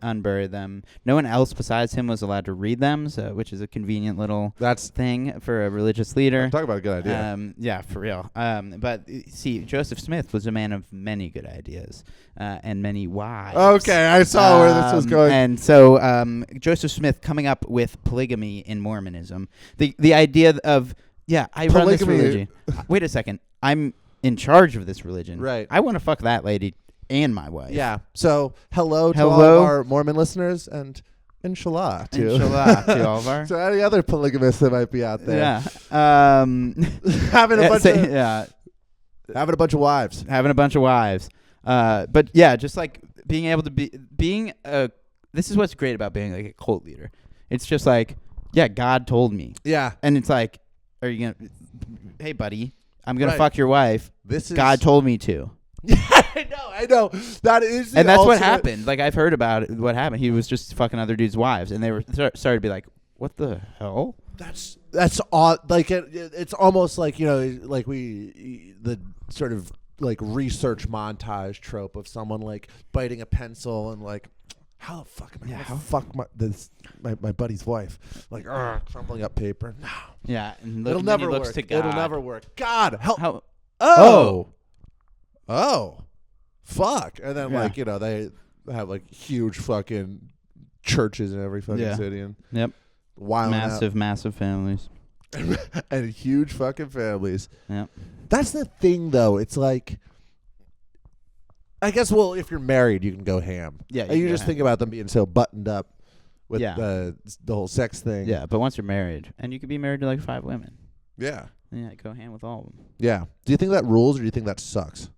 Unburied them. No one else besides him was allowed to read them, which is a convenient little That's thing for a religious leader. talk about a good idea. Yeah, for real. But see, Joseph Smith was a man of many good ideas and many wives. Okay, I saw where this was going. And so Joseph Smith coming up with polygamy in Mormonism. The idea of, I run this Polygamy. religion. Wait a second. I'm in charge of this religion. Right. I want to fuck that lady and my wife. Yeah. So hello to all of our Mormon listeners and inshallah to Inshallah to all of our. so any other polygamists that might be out there. Yeah. having a bunch of yeah. having a bunch of wives. Having a bunch of wives. But yeah, just like being able to this is what's great about being like a cult leader. It's just like, God told me. Yeah. And it's like, hey buddy, I'm going Right. to fuck your wife. This is God told me to. I know. That is And that's what ultimate- happened. Like I've heard about what happened. He was just fucking other dudes' wives and they were started to be like, what the hell? That's odd. Like it's almost like like the sort of like research montage trope of someone like biting a pencil and like, how the fuck am I gonna fuck my buddy's wife? Like crumpling up paper. No, Yeah. And it'll and never he looks work. to God. It'll never work. God help. How? Oh, fuck. And then Yeah. they have like huge fucking churches in every fucking city and Yep. wilding out. Massive families. And huge fucking families. Yep. That's the thing, though. It's like, I guess, if you're married, you can go ham. Yeah, And you you can just go think about them being so buttoned up with Yeah. the whole sex thing. Yeah, but once you're married, and you could be married to like 5 women. Yeah. Yeah, go hand with all of them. Yeah. Do you think that rules or do you think that sucks?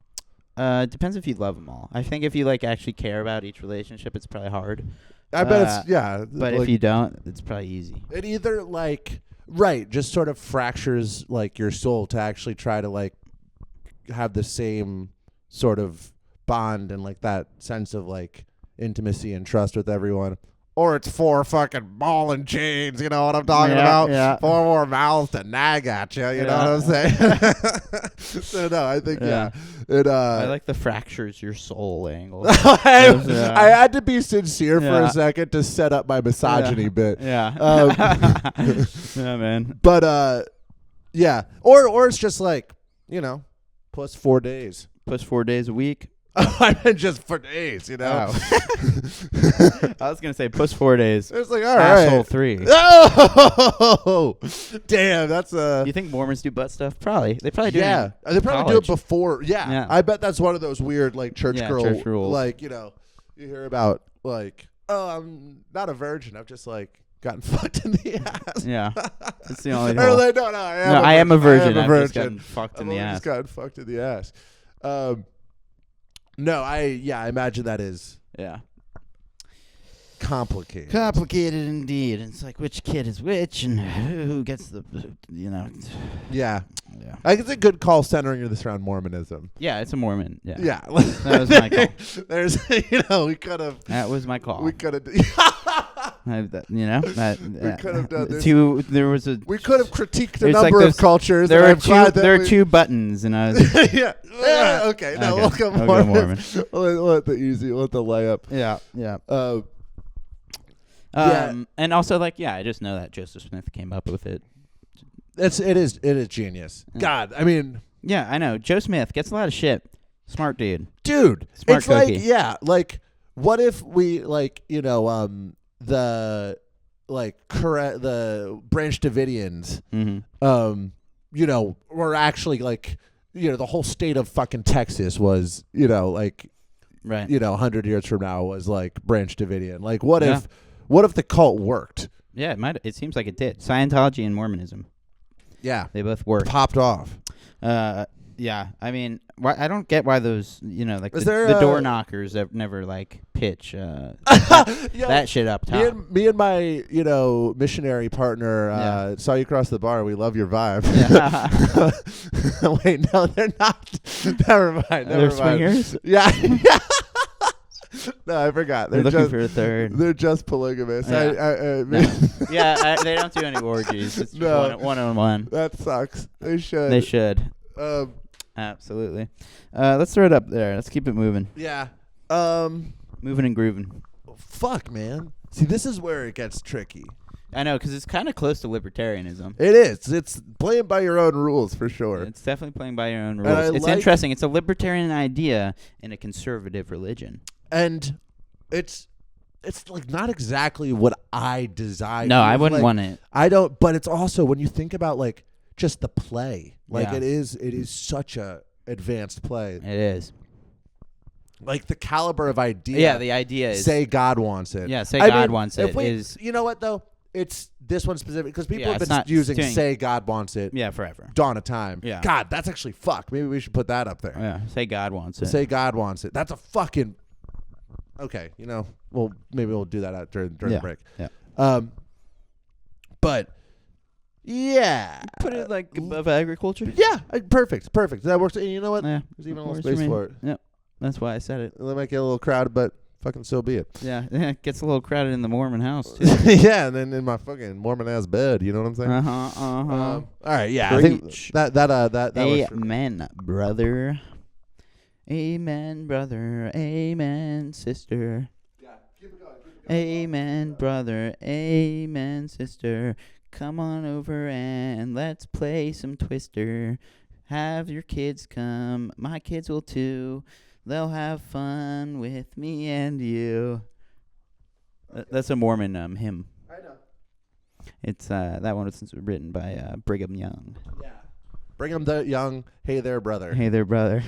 It depends if you love them all. I think if you like actually care about each relationship, it's probably hard. I bet it's, yeah. But if you don't, it's probably easy. It either just sort of fractures like your soul to actually try to like have the same sort of bond and like that sense of like intimacy and trust with everyone. Or it's 4 fucking ball and chains, you know what I'm talking about? Yeah. 4 more mouths to nag at you, you know what I'm saying? So no, I think it I like the fractures your soul angle. I had to be sincere for Yeah. a second to set up my misogyny bit. Yeah. Yeah, man. But yeah. Or it's just like, plus 4 days. Push 4 days a week. I meant just for days, Oh. I was gonna say push 4 days. It's like, all Asshole right. 3. Oh, damn, that's You think Mormons do butt stuff? Probably. They probably do. yeah. in They probably do it college. before. Yeah. Yeah. I bet that's one of those weird like church Yeah, girl church rules. like, you hear about like, oh, I'm not a virgin. I've just like gotten fucked in the ass. Yeah. That's the only Or hole. like, no, I am a virgin. I am a I've just virgin. gotten fucked in I've the only ass. just gotten fucked in the ass. No, I imagine that is Yeah. complicated. Complicated indeed. It's like which kid is which and who gets the, Yeah. Yeah. I think it's a good call centering this around Mormonism. Yeah, it's a Mormon. Yeah. Yeah. That was my call. There's, we could have. That was my call. We could have. We could have done this. There was a. We could have critiqued a There's like number of this- cultures. There and are I'm glad that there are we- 2 buttons, and I was. yeah. Okay. No, Okay. we'll go I'll go Mormon. Mormon. We'll let the easy. We'll let the layup. Yeah. Yeah. Yeah. And also, like, I just know that Joseph Smith came up with it. It is genius. Yeah. God, I mean, Yeah, I know. Joe Smith gets a lot of shit. Smart dude. dude, Smart it's like, cookie. yeah, like, what if we, like, the correct the Branch Davidians, Mm-hmm. were actually like, the whole state of fucking Texas was, like, Right. 100 years from now was like Branch Davidian. Like, what Yeah. if the cult worked? Yeah, it might. It seems like it did. Scientology and Mormonism. Yeah, They both work. popped off. Yeah. I mean, I don't get why those, like Is the there, door knockers that never like pitch Yeah. that shit up top. Me and my, missionary partner saw you across the bar. We love your vibe. Yeah. Wait, no, they're not. Never mind. They're Never mind. swingers. Yeah. No, I forgot. They're looking just, for a third. They're just polygamous. Yeah. Yeah, they don't do any orgies. It's No. one-on-one. That sucks. They should. They should. Um, Absolutely. Let's throw it up there. Let's keep it moving. yeah. Moving and grooving. Fuck, man. See, this is where it gets tricky. I know, because it's kind of close to libertarianism. It is. It's playing by your own rules for sure. It's definitely playing by your own And I rules. It's like- interesting. It's a libertarian idea in a conservative religion. And it's like not exactly what I desire. No, I wouldn't want it. I don't. But it's also when you think about like just the play, like Yeah. it is such a advanced play. It is. Like the caliber of idea. Yeah, the idea is. say God wants it. Yeah, say I God mean, wants if it we- is- You know what though? It's this one specific because people Yeah, have it's been not using doing- "Say God Wants It." Yeah, forever. Dawn of Time. Yeah. God, that's actually fuck. Maybe we should put that up there. Yeah, say God wants it. Say God wants it. That's a fucking. Okay, well, maybe we'll do that out during Yeah, the break. yeah. But yeah, Put it like above agriculture. yeah, perfect. That works. And you know what? Yeah, There's even a works little space me. for it. Yep, that's why I said it. It might get a little crowded, but fucking so be it. Yeah, it gets a little crowded in the Mormon house too. Yeah, and then in my fucking Mormon ass bed. You know what I'm saying? All All right, yeah. I think Preach. that works for me. Amen, brother. Amen, brother. Amen, sister. Amen, brother. Amen, sister. Come on over and let's play some Twister. Have your kids come. My kids will too. They'll have fun with me and you. That's a Mormon hymn. I know. It's that one was written by Brigham Young. Yeah. Bring him the young. Hey there, brother. Hey there, brother.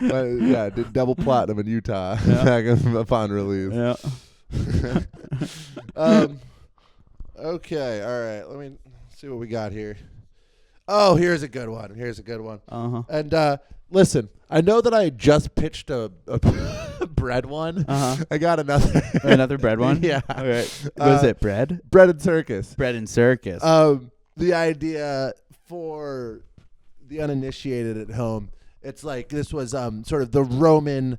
Yeah, did double platinum in Utah Yeah. back upon release. Yeah. Okay, all right. Let me see what we got here. Oh, here's a good one. Uh-huh. And listen, I know that I just pitched a bread one. Uh-huh. I got another. Another bread one? Yeah. All right. Was it bread? Bread and circus. Bread and circus. The idea for the uninitiated at home, it's like this was sort of the Roman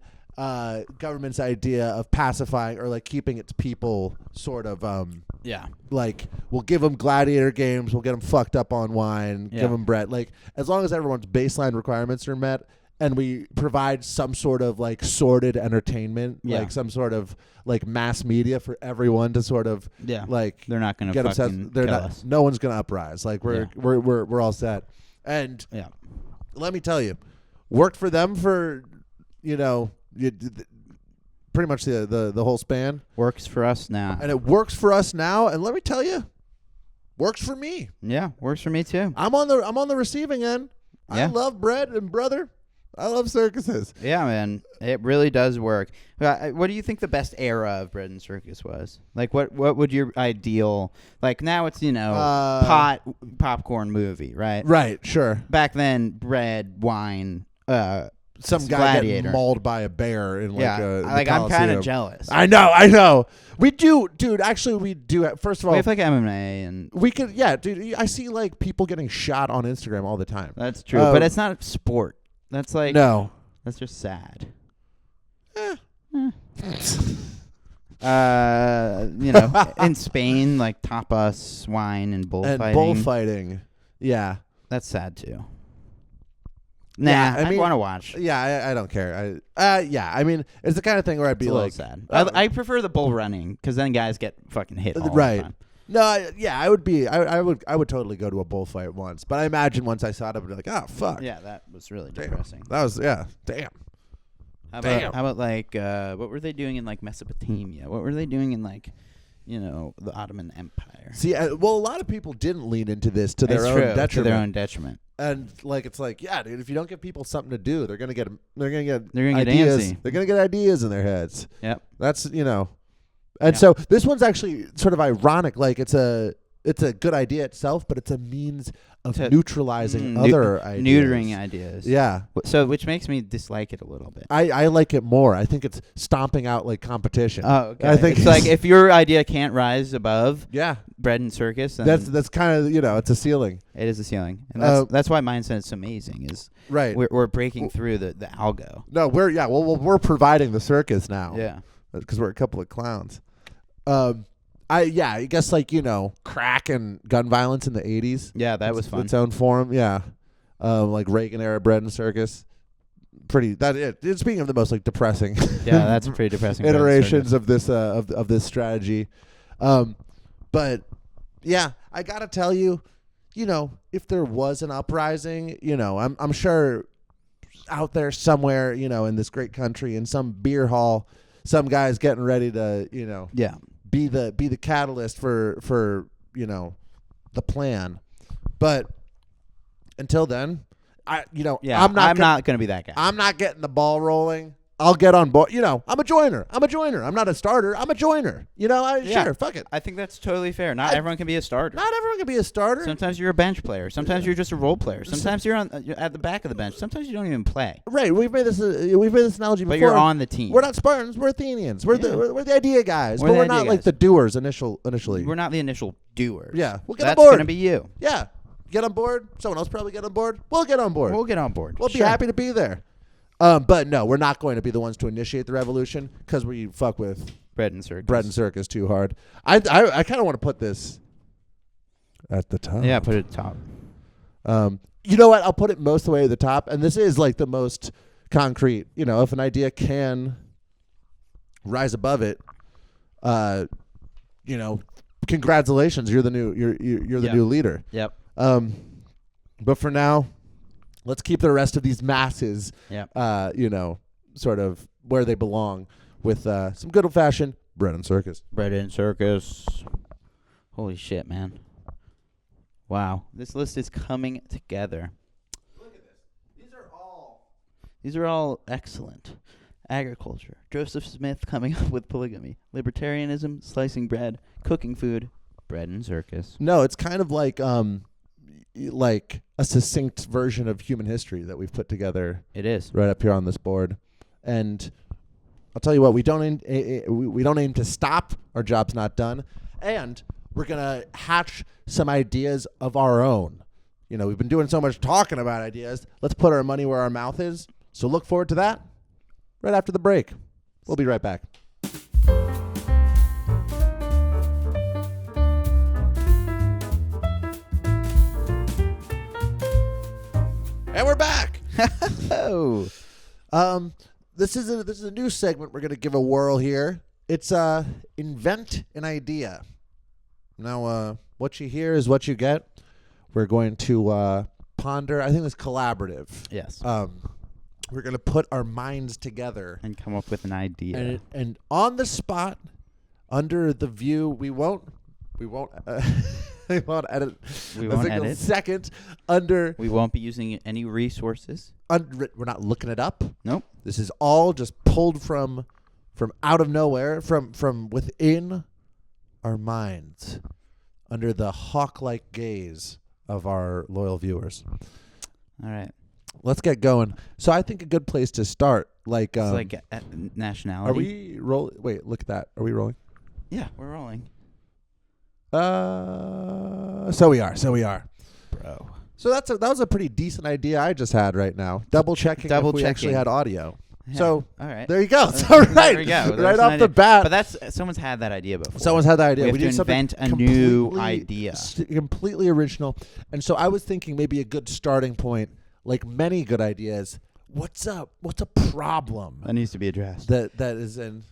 government's idea of pacifying or like keeping its people sort of yeah. like we'll give them gladiator games, we'll get them fucked up on wine, Yeah. give them bread. Like as long as everyone's baseline requirements are met and we provide some sort of like sorted entertainment, Yeah. like some sort of like mass media for everyone to sort of Yeah. like They're not going to get fucking obsessed. They're kill not. us. No one's gonna uprise. Like we're all set. And Yeah. let me tell you, worked for them for pretty much the whole span, Works for us now. and it works for us now. And let me tell you, works for me. Yeah. Works for me too. I'm on the receiving end. I Yeah. love bread and brother. I love circuses. Yeah, man. It really does work. What do you think the best era of bread and circus was? Like, what would your ideal... Like, now it's, popcorn movie, right? Right. Sure. Back then, bread, wine, some guy Gladiator. getting mauled by a bear in like a I'm kind Coliseum. of jealous. I know. We do, dude. Actually, we do. First of all, We have like MMA and we could, yeah, dude. I see like people getting shot on Instagram all the time. that's true, but it's not sport. That's like No. that's just sad. Eh. In Spain, like tapas, wine, and bullfighting. Bullfighting. Yeah. That's sad too. Yeah, Nah, I I mean- want to watch. Yeah, I don't care. Yeah, I mean, it's the kind of thing where I'd be It's a little like, sad. oh. I prefer the bull running because then guys get fucking hit all right. the time. No, I would be. I would totally go to a bullfight once. But I imagine once I saw it, I'd be like, oh fuck. Yeah, that was really Damn. depressing. That was damn. How Damn. about like what were they doing in like Mesopotamia? What were they doing in like the Ottoman Empire? See, well, a lot of people didn't lean into this to their It's own true, detriment. to their own detriment. And like it's like, yeah, dude, if you don't give people something to do, they're gonna get get ideas. antsy. They're gonna get ideas in their heads. Yep. That's And Yeah. so this one's actually sort of ironic. Like it's a good idea itself, but it's a means of neutralizing other ideas. Neutering ideas. Yeah. So which makes me dislike it a little bit. I like it more. I think it's stomping out like competition. Oh, okay. I think it's like if your idea can't rise above yeah, bread and circus, then that's kind of it's a ceiling, it is a ceiling, and that's why Mindset is amazing. Is right? we're breaking through the algo. No, we're providing the circus now. Yeah. because we're a couple of clowns. I guess like crack and gun violence in the 80s. Yeah, that was fun. Its own form. Yeah, like Reagan era bread and circus. Speaking of the most like depressing. Yeah, that's pretty depressing. iterations of this of this strategy. But yeah, I gotta tell you, if there was an uprising, I'm sure out there somewhere, in this great country, in some beer hall, some guy's getting ready to, Yeah. be the catalyst for the plan. But until then, I'm not going to be that guy. I'm not getting the ball rolling. I'll get on board. I'm a joiner. I'm not a starter. I'm a joiner. Sure, fuck it. I think that's totally fair. Not everyone can be a starter. Not everyone can be a starter. Sometimes you're a bench player. Sometimes you're just a role player. Sometimes you're at the back of the bench. Sometimes you don't even play. Right. We've made this analogy before. But you're on the team. We're not Spartans. We're Athenians. We're the idea guys. We're but the we're idea not like guys. the doers initially. We're not the initial doers. Yeah, we'll get That's on board. going to be you. Yeah. Get on board. Someone else probably get on board. We'll get on board. We'll get on board. We'll be Sure. happy to be there. But no, we're not going to be the ones to initiate the revolution because we fuck with Bread and circus. bread and circus too hard. I kind of want to put this at the top. Yeah, put it at the top. You know what? I'll put it most of the way at the top, and this is like the most concrete. If an idea can rise above it, congratulations, you're the new you're the new leader. Yep. But for now, let's keep the rest of these masses, Yep. Sort of where they belong with some good old fashioned bread and circus. Bread and circus. Holy shit, man. Wow. This list is coming together. Look at this. These are all excellent. Agriculture. Joseph Smith coming up with polygamy. Libertarianism, slicing bread, cooking food, bread and circus. No, it's kind of like a succinct version of human history that we've put together It is. right up here on this board. And I'll tell you what, we don't aim to stop. Our job's not done, and we're gonna hatch some ideas of our own. We've been doing so much talking about ideas. Let's put our money where our mouth is. So look forward to that right after the break. We'll be right back. And we're back. Oh. This is a new segment we're gonna give a whirl here. It's invent an idea. Now, what you hear is what you get. We're going to ponder. I think it's collaborative. Yes. We're gonna put our minds together And come up with an idea. and on the spot, under the view. We won't. We won't edit. We a won't single edit. second under. We won't be using any resources. We're not looking it up. Nope. This is all just pulled from out of nowhere, from within our minds, under the hawk-like gaze of our loyal viewers. All right. let's get going. So I think a good place to start, like, It's like nationality. are we rolling? Wait, look at that. Are we rolling? Yeah, we're rolling. So we are. Bro. So that was a pretty decent idea I just had right now. Double checking if we actually had audio. Yeah. So all right. there you go. It's all right. There we go. Right There's off an the idea. bat. But that's someone's had that idea before. Someone's had that idea. We have to need something invent a new completely idea. Completely original. And so I was thinking maybe a good starting point, like many good ideas. What's a problem That needs to be addressed. that is in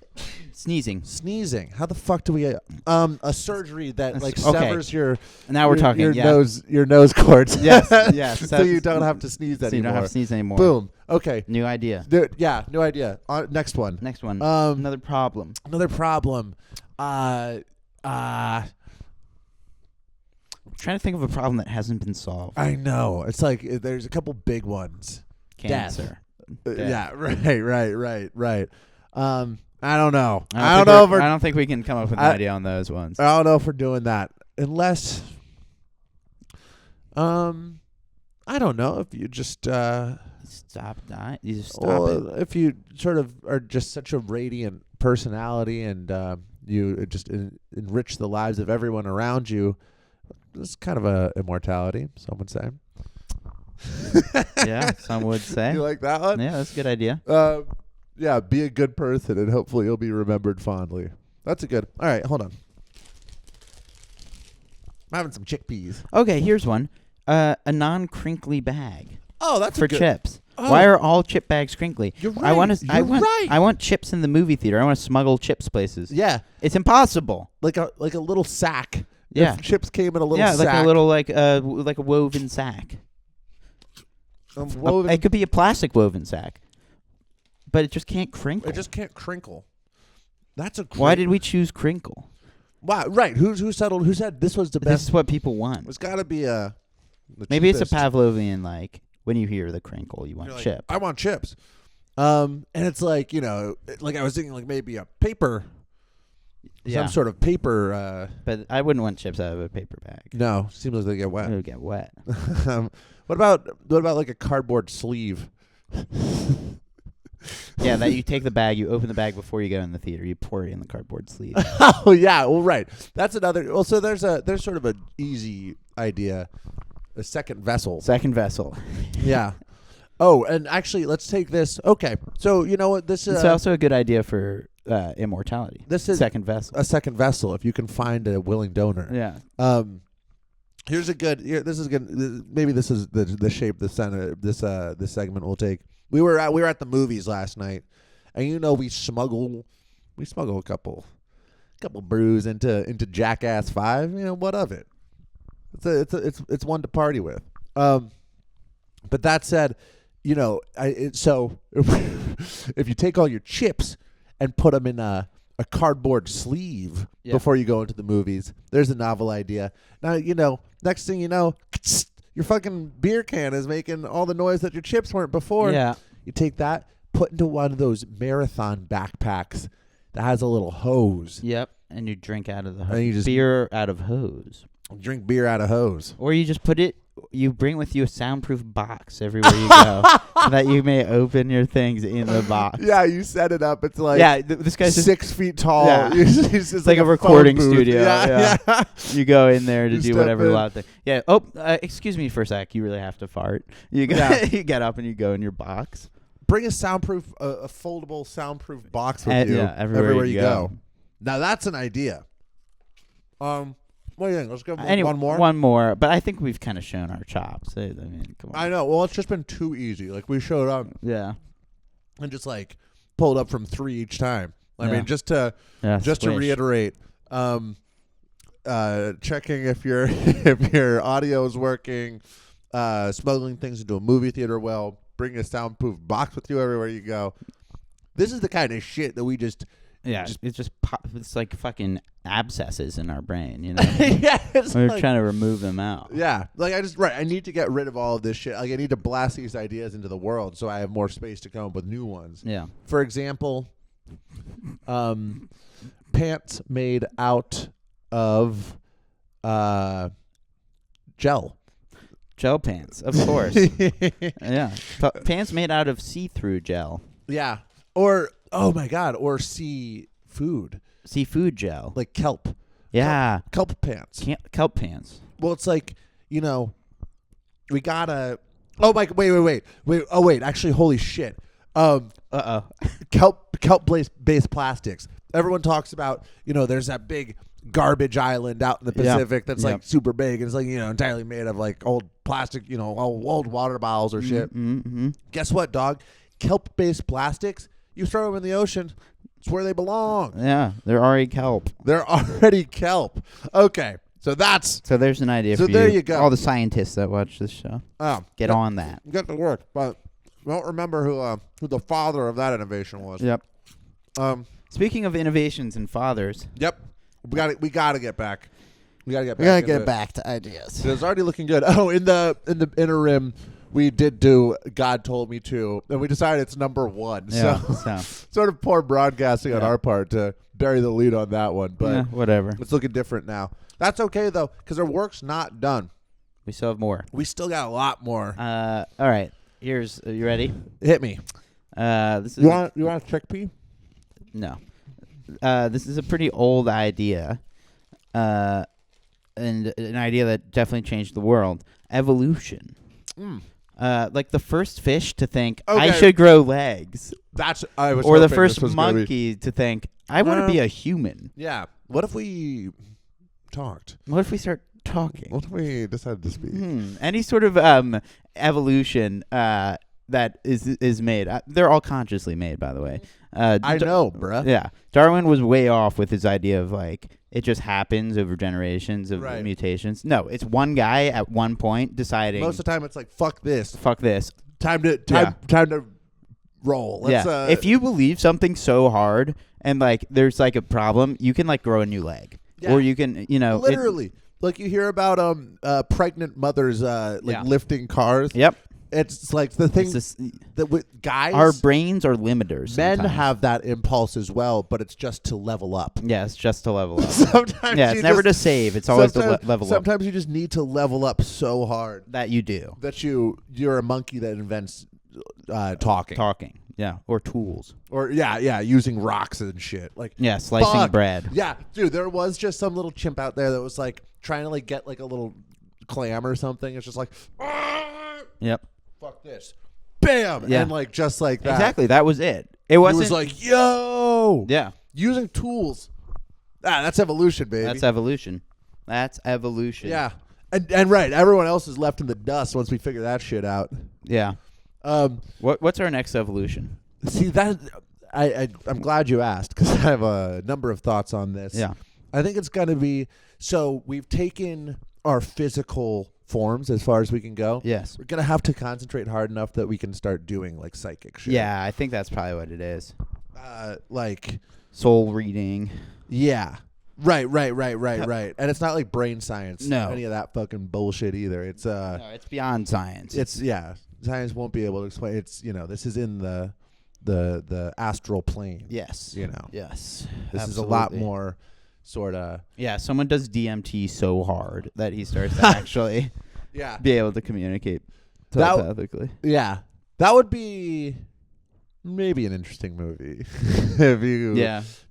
Sneezing. How the fuck do we a surgery that like Okay. severs your Now we're talking. your Yeah. nose cords. Yes. Yes. So you don't have to sneeze So anymore. you don't have to sneeze anymore. Boom. Okay. New idea. Yeah, new idea. Next one. Next one. Another problem. problem. I'm trying to think of a problem that hasn't been solved. I know. It's like there's a couple big ones. Cancer. Death. Yeah, right. I don't know. I don't think we can come up with an I- idea on those ones. I don't know if we're doing that unless I don't know if you just Stop dying. You just stop it. if you sort of are just such a radiant personality and you just enrich the lives of everyone around you. It's kind of a immortality, some would say. Yeah, some would say. You like that one? Yeah, that's a good idea. Yeah, be a good person and hopefully you'll be remembered fondly. That's a good. All right, hold on. I'm having some chickpeas. Okay, here's one. A non-crinkly bag Oh, that's for a good. chips. Oh. Why are all chip bags crinkly? You're I want right. to. I want chips in the movie theater. I want to smuggle chips places. Yeah, It's impossible. like a little sack. Yeah. If chips came in a little Yeah, sack. like a little like a woven sack. Woven. It could be a plastic woven sack, but it just can't crinkle. It just can't crinkle. That's a. Why did we choose crinkle? Wow, right. Who settled? Who said this was the This best? is what people want. It's got to be the Maybe it's a cheapest. Pavlovian, like when you hear the crinkle, you want You're like, chip. I want chips. And it's like, like I was thinking like maybe a paper, Yeah, some sort of paper. but I wouldn't want chips out of a paper bag. No, seems like they get It wet. would get wet. What about like a cardboard sleeve? Yeah, that you take the bag, you open the bag before you go in the theater, you pour it in the cardboard sleeve. Oh yeah, well right. That's another. Well, so there's sort of an easy idea, a second vessel. Second vessel. Yeah. Oh, and actually, let's take this. Okay, so you know what this is? It's also a good idea for immortality. This is Second vessel. a second vessel if you can find a willing donor. Yeah. Here's a good. This is good. Maybe this is the shape this segment will take. We were at the movies last night, and we smuggle a couple brews into Jackass 5. What of it? It's one to party with. But that said, so if you take all your chips and put them in a cardboard sleeve before you go into the movies, there's a novel idea. Now, next thing you know, your fucking beer can is making all the noise that your chips weren't before. Yeah. You take that, put into one of those marathon backpacks that has a little hose. Yep. And you drink out of the And you hose. just- Beer out of hose. Drink beer out of hose. Or you just you bring with you a soundproof box everywhere you go so that you may open your things in the box. Yeah, you set it up. It's like This guy's just 6 feet tall. Yeah. It's just like a phone recording booth. studio, Yeah. you go in there to You do step whatever in. loud thing. Yeah. Oh, excuse me for a sec. You really have to fart. You go, Yeah. you get up and you go in your box. Bring a soundproof, a foldable soundproof box with you Yeah, everywhere you go. Now that's an idea. What do you think? Let's go one more. One more, but I think we've kind of shown our chops. I mean, come on. I know. Well, it's just been too easy. Like we showed up Yeah. and just like pulled up from 3 each time. I Yeah. mean, just to Squish. reiterate, checking if your if your audio is working, smuggling things into a movie theater well, bring a soundproof box with you everywhere you go. This is the kind of shit that we just Yeah, it's just it's like fucking abscesses in our brain, yeah, it's We're like, trying to remove them out. yeah, like I need to get rid of all of this shit. Like I need to blast these ideas into the world so I have more space to come up with new ones. Yeah. For example, pants made out of gel. Gel pants, of course. Yeah. Pants made out of see-through gel. Yeah. Or, oh my God, or seafood. Seafood gel. Like kelp. Yeah. Kelp pants. Kelp pants. Well, it's like, you know, we gotta. Oh my! Wait! Oh wait! Actually, holy shit! Kelp-based plastics. Everyone talks about, you know, there's that big garbage island out in the Pacific that's like super big, and it's like, you know, entirely made of like old plastic, you know, old water bottles or shit. Mm-hmm. Guess what, dog? Kelp-based plastics. You throw them in the ocean. It's where they belong. Yeah, they're already kelp. They're already kelp. Okay. So there's an idea for you. So there you go. All the scientists that watch this show. Get on that. Get to work, but I don't remember who the father of that innovation was. Yep. Speaking of innovations and fathers. Yep. We got to get back. We got to get back. We gotta get back to ideas. It's already looking good. Oh, in the interim, we did do God Told Me To, and we decided it's number 1. Yeah, so sort of poor broadcasting on our part to bury the lead on that one, but whatever. It's looking different now. That's okay though, because our work's not done. We still have more. We still got a lot more. All right. Here's. You ready? Hit me. This is. You want a chickpea? No. This is a pretty old idea, and an idea that definitely changed the world. Evolution. Like the first fish to think, I should grow legs. Or the first monkey to think, I want to be a human. Yeah. What if we talked? What if we start talking? What if we decided to speak? Any sort of evolution that is made. They're all consciously made, by the way. I know, bruh. Yeah. Darwin was way off with his idea of like it just happens over generations of mutations. No, it's one guy at one point deciding. Most of the time it's like, fuck this. Time to roll. Let's, if you believe something so hard and like there's like a problem, you can like grow a new leg. Yeah. Or you can, you know. Literally. Like you hear about pregnant mothers lifting cars. Yep. It's like the thing that with guys, our brains are limiters. Men sometimes. have that impulse as well, but it's just to level up. Yeah, it's just to level up. Sometimes it's never to save. It's always to level up. Sometimes you just need to level up so hard that you do. That you're a monkey that invents talking. Yeah, or tools. Or using rocks and shit. Like slicing bread. Yeah, dude, there was just some little chimp out there that was like trying to like get like a little clam or something. It's just like, yep. Fuck this. Bam! Yeah. And like just like that. Exactly, that was it. It was like, yo! Yeah. Using tools. That's evolution, baby. That's evolution. Yeah. And right, everyone else is left in the dust once we figure that shit out. Yeah. What's our next evolution? See, that I'm glad you asked because I have a number of thoughts on this. Yeah. I think it's going to be, so we've taken our physical forms as far as we can go. Yes. We're going to have to concentrate hard enough that we can start doing like psychic shit. Yeah, I think that's probably what it is. Like soul reading. Yeah. Right. And it's not like brain science. No. Any of that fucking bullshit either. It's no, it's beyond science. Science won't be able to explain. It's, you know, this is in the astral plane. Yes. You know. Yes. This is a lot more sort of. Yeah, someone does DMT so hard that he starts to actually be able to communicate telepathically. That would be maybe an interesting movie if you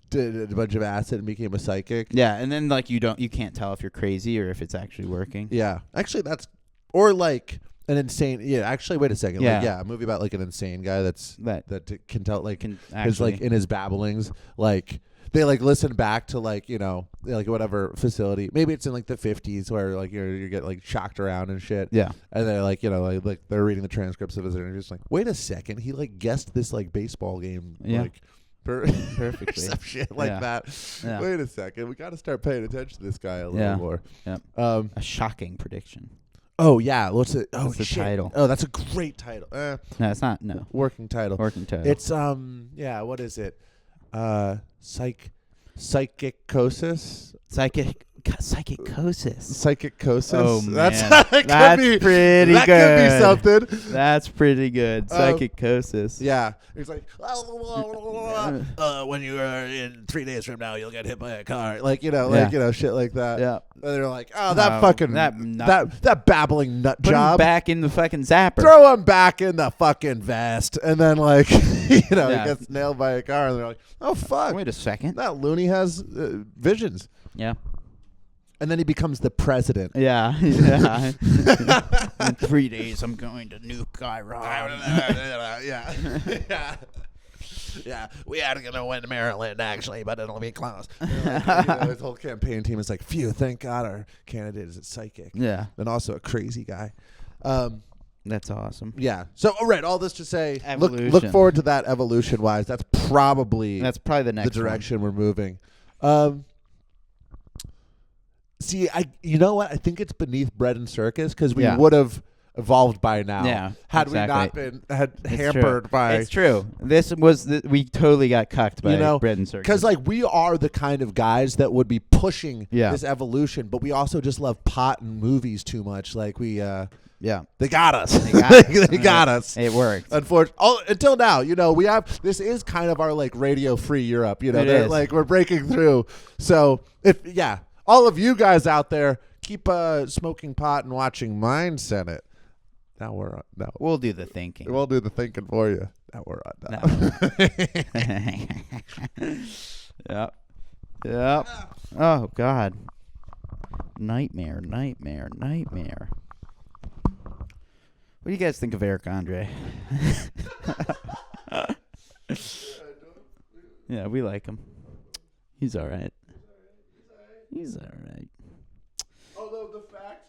did a bunch of acid and became a psychic. Yeah, and then like you can't tell if you're crazy or if it's actually working. Yeah. Actually or like an insane. Yeah, actually, wait a second. Yeah, like, a movie about like an insane guy that can tell like his like in his babblings like they like listen back to like, you know, like whatever facility. Maybe it's in like the 50s where like you get like shocked around and shit. Yeah, and they're like, you know, like they're reading the transcripts of his interviews. Like, wait a second, he like guessed this like baseball game like perfectly, some shit like that. Yeah. Wait a second, we got to start paying attention to this guy a little more. Yeah, a shocking prediction. Oh yeah, what's it? Oh, what's the title? Oh, that's a great title. No, it's not. No, working title. It's what is it? Psychicosis. Psychicosis. Psychicosis. Oh, man. That's pretty That could be good. something. That's pretty good. Psychicosis. Yeah. He's like, when you are in 3 days from now, you'll get hit by a car. Like, shit like that. Yeah. And they're like, oh, that fucking, that babbling nut Put him job. back in the fucking zapper. Throw him back in the fucking vest. And then, like, he gets nailed by a car. And they're like, oh, fuck. Wait a second. That loony has visions. Yeah. And then he becomes the president. Yeah. Yeah. In 3 days, I'm going to nuke Iran. Yeah. Yeah, we are going to win Maryland, actually, but it'll be close. His whole campaign team is like, phew, thank God our candidate is a psychic. Yeah. And also a crazy guy. That's awesome. Yeah. So, all right, all this to say, Evolution. look forward to that evolution-wise. That's probably the next direction we're moving. See, you know what? I think it's beneath bread and circus because we would have evolved by now. Yeah, had exactly. we not been hampered by. It's true. This was we totally got cucked by bread and circus. Because like we are the kind of guys that would be pushing Yeah. this evolution, but we also just love pot and movies too much. Like we, Yeah. they got us. They got us. It worked. Unfortunately, until now, we have this is kind of our like Radio Free Europe. It is. Like we're breaking through. So all of you guys out there, keep smoking pot and watching Mind Senate. Now we're on. No, We'll do the thinking. we'll do the thinking for you. Now we're on. Now. Yep. Yep. Oh, God. Nightmare. What do you guys think of Eric Andre? Yeah, we like him. He's all right. He's all right. Although the fact,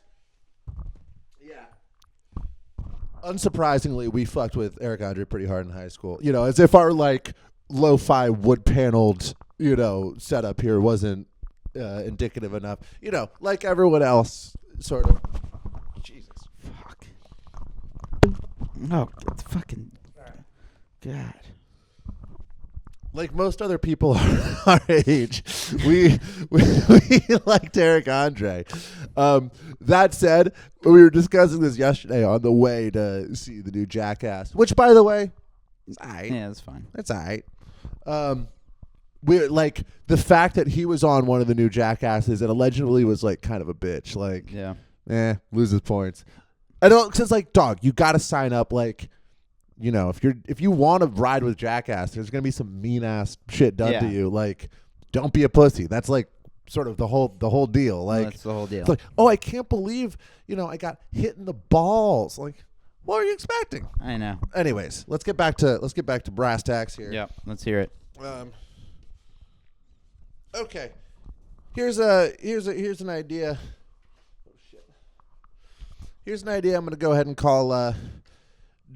unsurprisingly, we fucked with Eric Andre pretty hard in high school. As if our like lo-fi wood paneled, setup here wasn't indicative enough. Like everyone else, sort of. Jesus, fuck. Oh, it's fucking God. Like most other people our age, we liked Eric Andre. That said, we were discussing this yesterday on the way to see the new Jackass, which, by the way, is aight. Yeah, that's fine. It's aight. We like the fact that he was on one of the new Jackasses and allegedly was like kind of a bitch. Like, loses points. I don't. Cause like, dog, you got to sign up. Like, if you want to ride with Jackass, there's gonna be some mean ass shit done to you. Like, don't be a pussy. That's like sort of the whole deal. Like, that's the whole deal. It's like, oh, I can't believe I got hit in the balls. Like, what are you expecting? I know. Anyways, let's get back to brass tacks here. Yep. Let's hear it. Okay. Here's an idea. Oh shit. Here's an idea I'm gonna go ahead and call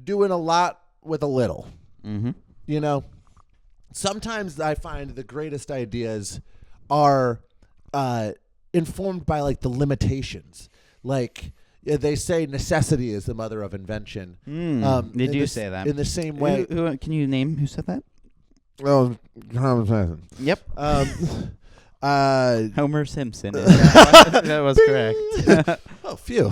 doing a lot with a little. Mm-hmm. Sometimes I find the greatest ideas are informed by like the limitations. Like they say necessity is the mother of invention. They do say that. In the same way. Who can you name who said that? Oh, Thomas Edison. Yep. Homer Simpson. That was correct. Oh, phew.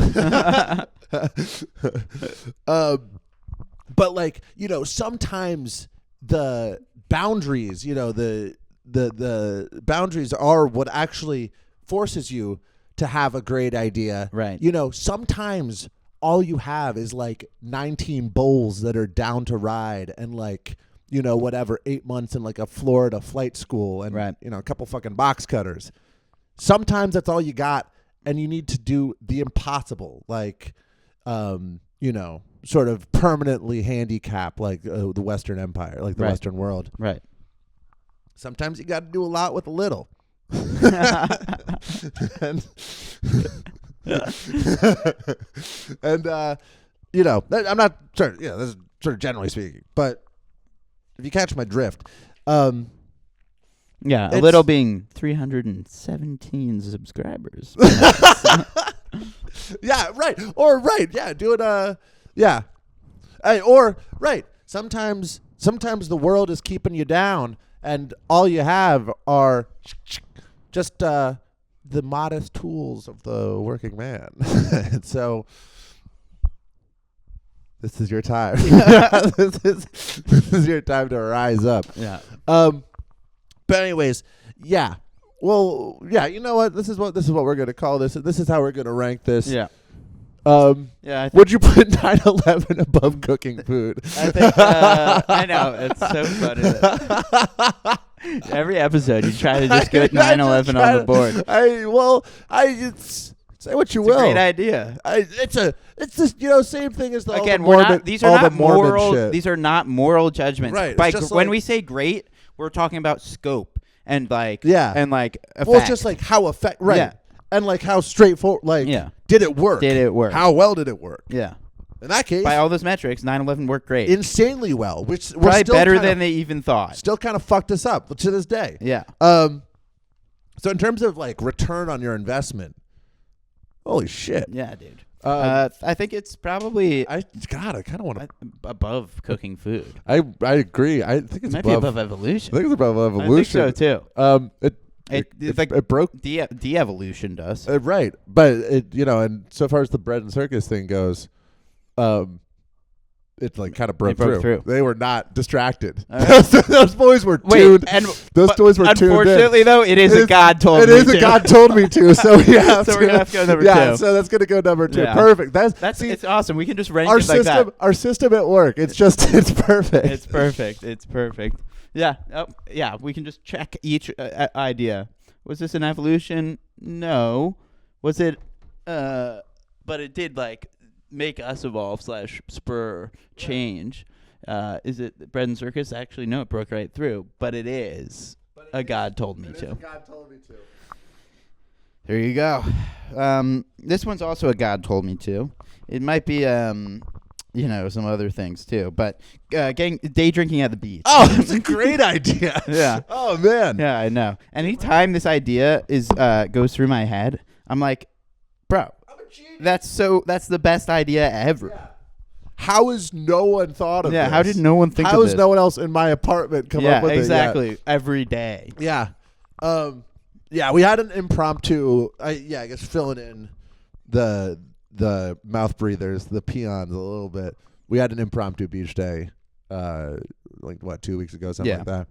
But like, sometimes the boundaries, the boundaries are what actually forces you to have a great idea. Right. Sometimes all you have is like 19 bulls that are down to ride and like, 8 months in like a Florida flight school and, a couple fucking box cutters. Sometimes that's all you got and you need to do the impossible. Like, sort of permanently handicap like the Western Empire, like the Western world. Right. Sometimes you got to do a lot with a little. and I'm not sure. This is sort of generally speaking, but if you catch my drift, a little being 317 subscribers. Yeah, right. Or doing Hey, or sometimes the world is keeping you down and all you have are just the the modest tools of the working man. And so this is your time. This is your time to rise up. Yeah. But anyways, yeah. Well, yeah. You know what? This is what we're gonna call this. This is how we're gonna rank this. Yeah. Yeah. Would you put 9/11 above cooking food? I think I know it's so funny. Every episode, you try to just get 9/11 on the board. Say what you It's will. a great idea. It's just same thing as the Again, all the Mormon, these all are not the Mormon moral. shit. These are not moral judgments. Right, it's By just when like- we say great, we're talking about scope and like effect. Well, it's just like how right, Yeah. and like how straightforward. Like, Yeah. did it work? Did it work? How well did it work? Yeah. In that case, By all those metrics, 9/11 worked great. insanely well, which we're Probably still better kind than of, they even thought. still kind of fucked us up to this day. Yeah. So in terms of like return on your investment, holy shit. Yeah, dude. Um, I think it's probably I kind of want to. above cooking food. I agree. I think It it's might above. be above evolution. I think it's above evolution. I think so too. It broke. De-evolution does. Right, but and so far as the bread and circus thing goes, it like kind of broke, through. They were not distracted. All right. Those boys were Wait, tuned. and Those but boys were tuned in. unfortunately, though, it is a God told me It is to. a God told me to. So we have So we're gonna have to go number yeah, two. so that's gonna go number 2. Yeah. Perfect. It's awesome. We can just rank our it like system. that. Our system at work. It's just it's perfect. It's perfect. It's perfect. Yeah. Oh, yeah. We can just check each idea. Was this an evolution? No. Was it? But it did like make us evolve / spur change. Is it bread and circus? Actually, no. It broke right through. But it is a God told me to. God told me to. There you go. This one's also a God told me to. It might be some other things too, but day drinking at the beach. Oh, that's a great idea. Yeah. Oh man. Yeah, I know. Anytime this idea is goes through my head, I'm like, bro, that's the best idea ever. Yeah. How has no one thought of this? Yeah, how did no one think How of has this? no one else in my apartment come Yeah, up with exactly. Every day. it? Yeah. Yeah, we had an impromptu, I guess filling in the mouth breathers, the peons a little bit. We had an impromptu beach day, 2 weeks ago, something like that.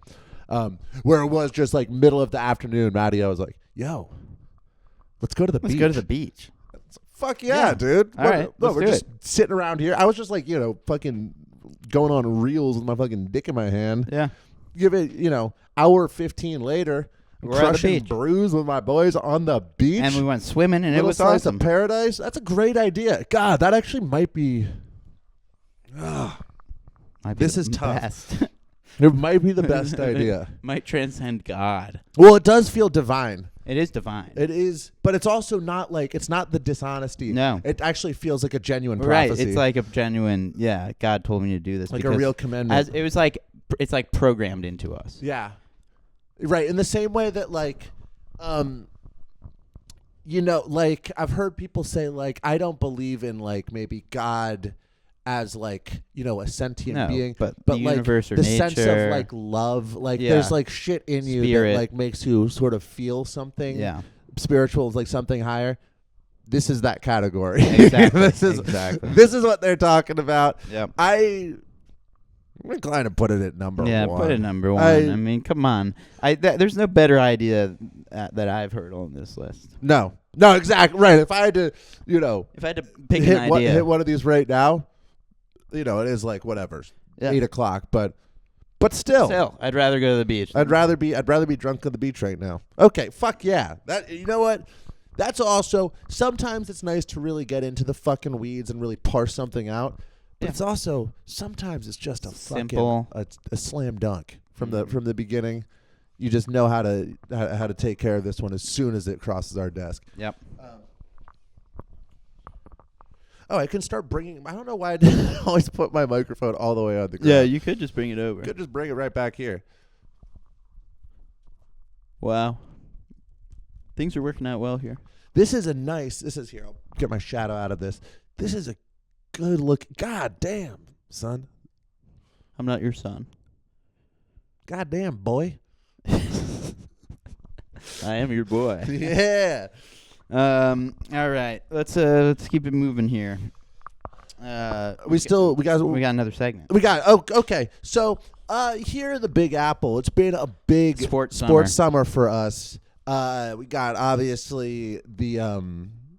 Where it was just like middle of the afternoon. Matteo was like, "Yo, let's go to the beach." Let's go to the beach. Fuck yeah, Yeah. dude. All right, no, let's we're do just sitting around here. I was just like, fucking going on reels with my fucking dick in my hand. Yeah. Give it, hour 15 later, We're at the crushing beach. brews with my boys on the beach. And we went swimming, and it Little was slice awesome. of paradise. That's a great idea. God, that actually might be. Might be This the is tough. best. It might be the best idea. Might transcend God. Well, it does feel divine. It is divine. It is, but it's also not like it's not the dishonesty. No. It actually feels like a genuine Right. prophecy. It's like a genuine. Yeah. God told me to do this. like a because real commandment. As it was like it's like programmed into us. Yeah. Right. In the same way that like I've heard people say like I don't believe in like maybe God as like, a sentient No, being. but the like universe or the sense of nature. like love, like Yeah. there's like shit in you Spirit. that like makes you sort of feel something Yeah. spiritual, like something higher. This is that category. Exactly. This is what they're talking about. Yep. I'm inclined to put it at number Yeah, one. put it number one. I mean, come on. There's no better idea that I've heard on this list. No, exactly. Right. If I had to, If I had to pick hit, an idea, hit one of these right now, it is like whatever, Yeah. 8 o'clock, but still, I'd rather go to the beach. I'd rather be drunk on the beach right now. Okay, fuck yeah. That you know what? That's also sometimes it's nice to really get into the fucking weeds and really parse something out. But Yeah. it's also sometimes it's just a Simple. fucking a slam dunk from the beginning. You just know how to take care of this one as soon as it crosses our desk. Yep. Oh, I can start bringing. I don't know why I didn't always put my microphone all the way on the ground. Yeah, you could just bring it over. could just bring it right back here. Wow. Things are working out well here. This is here. I'll get my shadow out of this. This is a good look. God damn, son. I'm not your son. God damn, boy. I am your boy. Yeah. All right. Let's keep it moving here. We got another segment. Okay. So here in the Big Apple, it's been a big Sports summer for us. We got obviously the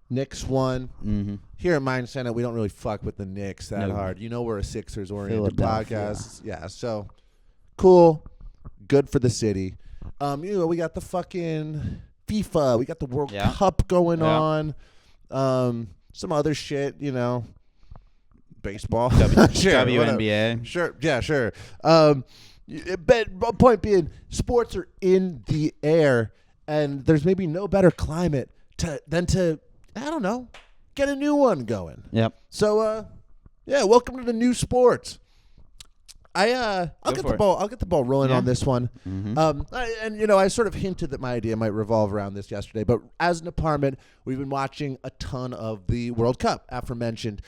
Knicks one. Mm-hmm. Here in Mind Senate, we don't really fuck with the Knicks that No. hard. You know, we're a Sixers oriented Philadelphia. podcast. Yeah, so cool, good for the city. We got the fucking FIFA. We got the World Cup going on. Some other shit, baseball, sure, WNBA. Sure, yeah, sure. But point being, sports are in the air, and there's maybe no better climate than to I don't know, get a new one going. Yep. So welcome to the new sports. I'll get the ball rolling on this one. Mm-hmm. I sort of hinted that my idea might revolve around this yesterday, but as an apartment, we've been watching a ton of the World Cup, aforementioned,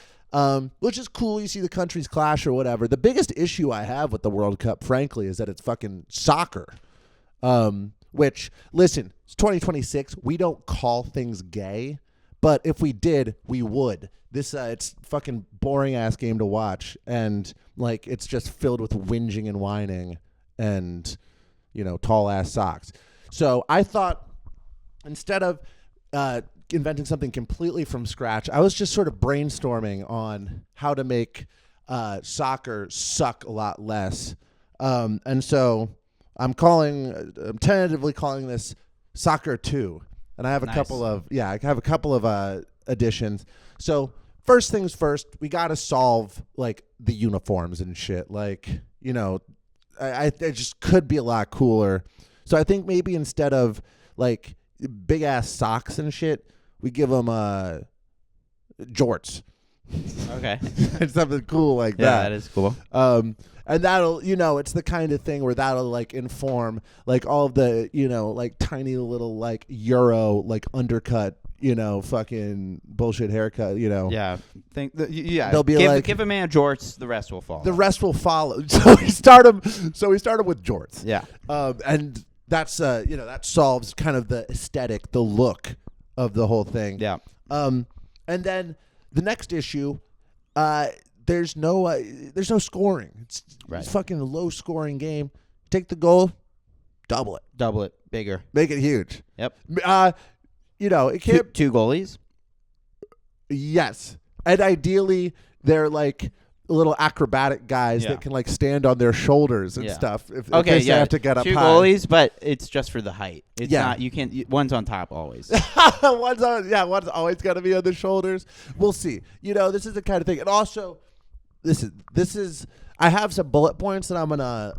which is cool. You see the countries clash or whatever. The biggest issue I have with the World Cup, frankly, is that it's fucking soccer. Which, listen, it's 2026. We don't call things gay, but if we did, we would. It's fucking boring ass game to watch, and like it's just filled with whinging and whining, and tall ass socks. So I thought instead of inventing something completely from scratch, I was just sort of brainstorming on how to make soccer suck a lot less, and so I'm tentatively calling this Soccer 2, and I have a couple of additions. So first things first, we got to solve like the uniforms and shit. Like, it just could be a lot cooler. So I think maybe instead of like big ass socks and shit, we give them jorts. Okay. Something cool like that. Yeah, that is cool. And that'll, it's the kind of thing where that'll like inform like all of the, like tiny little like Euro like undercut, fucking bullshit haircut, Yeah. They'll be give a man jorts, the rest will follow. The rest will follow. So we start him with jorts. Yeah. And that's that solves kind of the aesthetic, the look of the whole thing. Yeah. And then the next issue, there's no scoring. It's fucking a low scoring game. Take the goal, double it, bigger, make it huge. Yep. It can't. Two goalies. Yes, and ideally they're like little acrobatic guys that can like stand on their shoulders and stuff. If they have to get up high. Two goalies, but it's just for the height. It's not. You can't. One's on top always. One's always got to be on the shoulders. We'll see. This is the kind of thing, and also. This is. I have some bullet points that I'm gonna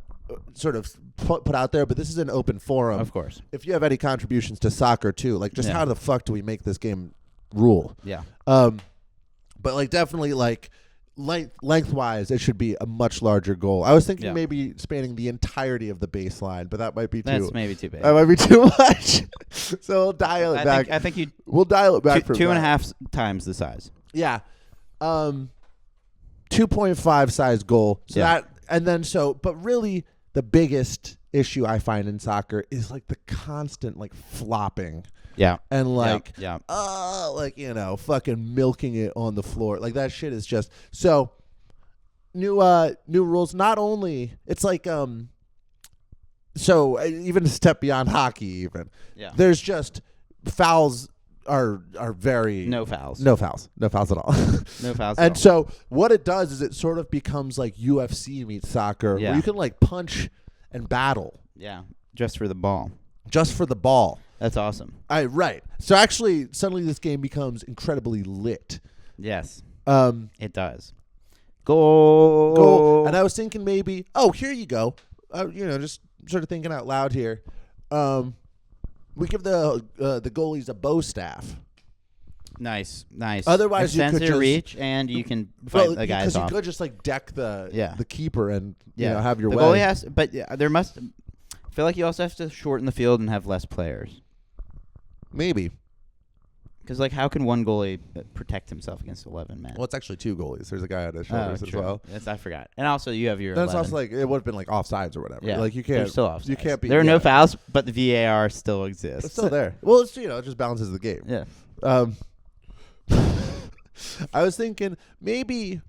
sort of put out there, but this is an open forum. Of course. If you have any contributions to soccer too, like just how the fuck do we make this game rule? Yeah. But like definitely like lengthwise, it should be a much larger goal. I was thinking maybe spanning the entirety of the baseline, but that might be That's maybe too big. That might be too much. So we'll dial it back. I think we'll dial it back for 2.5 times the size. Yeah. 2.5 size goal. So but really the biggest issue I find in soccer is like the constant like flopping. Yeah. And like, fucking milking it on the floor. Like that shit is just so new rules. Not only it's like, so even a step beyond hockey, even there's just fouls are very no fouls at all. No fouls. And so what it does is it sort of becomes like UFC meets soccer, where you can like punch and battle. Yeah, just for the ball. That's awesome. Right. So actually, suddenly this game becomes incredibly lit. Yes. It does. Goal. Goal. And I was thinking maybe, here you go. Just sort of thinking out loud here. We give the goalies a bow staff. Nice. Otherwise, you could your just reach, and you can fight the guys off. Because you could just like deck the keeper and have your the way. Goalie has, but there must. I feel like you also have to shorten the field and have less players. Maybe. Because like, how can one goalie protect himself against 11 men? Well, it's actually 2 goalies. There's a guy on his shoulders as true. well. Yes, I forgot. And also, you have your. That's 11. also like it would have been like offsides or whatever. Yeah, Like you they're can't. still offsides. You can't be. There are yeah. no fouls, but the VAR still exists. It's still there. Well, it's it just balances the game. Yeah. I was thinking maybe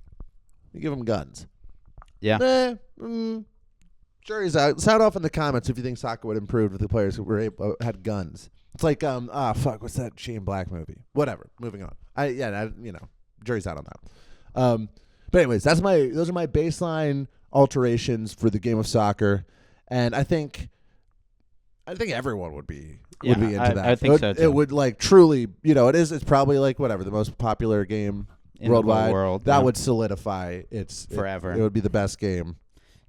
you give them guns. Yeah. Jury's out. Sound off in the comments if you think soccer would improve if the players were had guns. It's like what's that Shane Black movie? Whatever. Moving on. Jury's out on that. But anyways, those are my baseline alterations for the game of soccer, and I think everyone would be into that. I think so too. It would like truly, it's probably like whatever the most popular game In worldwide. the world, that yeah. would solidify Forever. It would be the best game.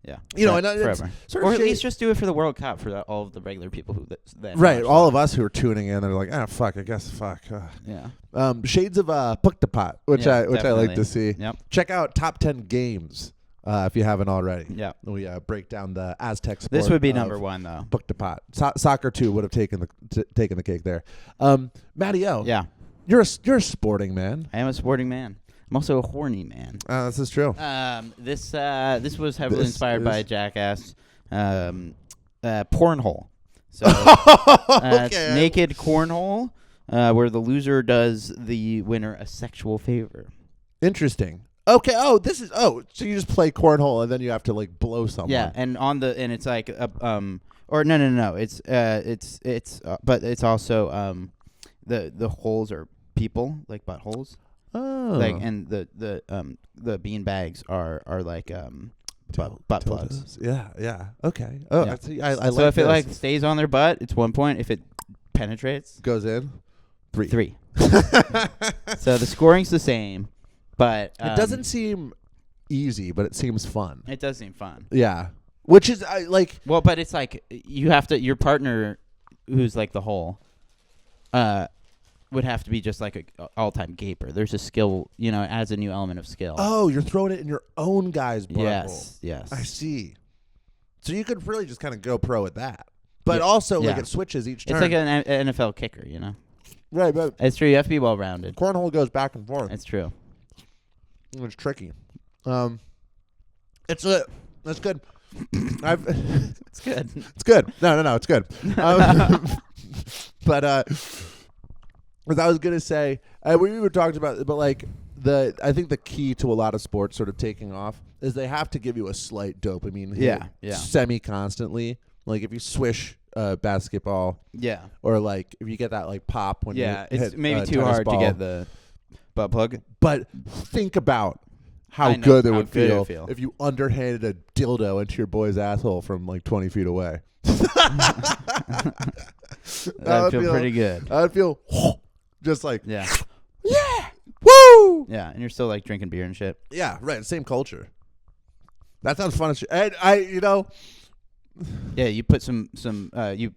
Yeah. And it's forever. sort Or of at shade- least just do it for the World Cup for all of the regular people who that right. watch All that. of us who are tuning in, they're like, fuck. I guess fuck. Yeah. Shades of Puck to Pot, which Yeah, I like definitely. to see. Yep. Check out top 10 games if you haven't already. Yeah. We break down the Aztec sport. This would be of number 1 though. Puck to Pot. Soccer too would have taken the cake there. Matty O. Yeah. You're a sporting man. I am a sporting man. I'm also a horny man. This is true. This was heavily This inspired is- by Jackass. Pornhole. So Okay. naked cornhole, where the loser does the winner a sexual favor. Interesting. Okay. So you just play cornhole and then you have to like blow someone. Yeah, and it's like or no. It's but it's also the holes are people, like buttholes. Oh. Like, and the bean bags are like butt plugs. Yeah. Okay. Oh, Yeah. I see. I So like if it this. like stays on their butt, it's 1 point. If it penetrates, goes in 3. So the scoring's the same, but it doesn't seem easy, but it seems fun. It does seem fun. Yeah. Which is Well, but it's like you have to. Your partner, who's like the hole, would have to be just like a all-time gaper. There's a skill, it adds a new element of skill. oh, you're throwing it in your own guy's butthole. Yes. I see. So you could really just kind of go pro at that. But Yeah. also, Yeah. it switches each turn. It's like an NFL kicker, Right, but It's true. You have to be well-rounded. cornhole goes back and forth. It's true. It's tricky. It's good. It's good. It's good. No, it's good. But what I was gonna say, we were talking about, but like I think the key to a lot of sports sort of taking off is they have to give you a slight dopamine hit, Yeah. semi-constantly. Like if you swish basketball, Yeah. or like if you get that like pop when Yeah. you It's hit, maybe too tennis hard ball. to get the butt plug. But think about how I know good it how would good it feel would feel. if you underhanded a dildo into your boy's asshole from like 20 feet away. That'd feel pretty good. I would feel just like, Yeah. yeah, woo. Yeah. And you're still like drinking beer and shit. Yeah, right. Same culture. That sounds fun as shit. And Yeah, you put some you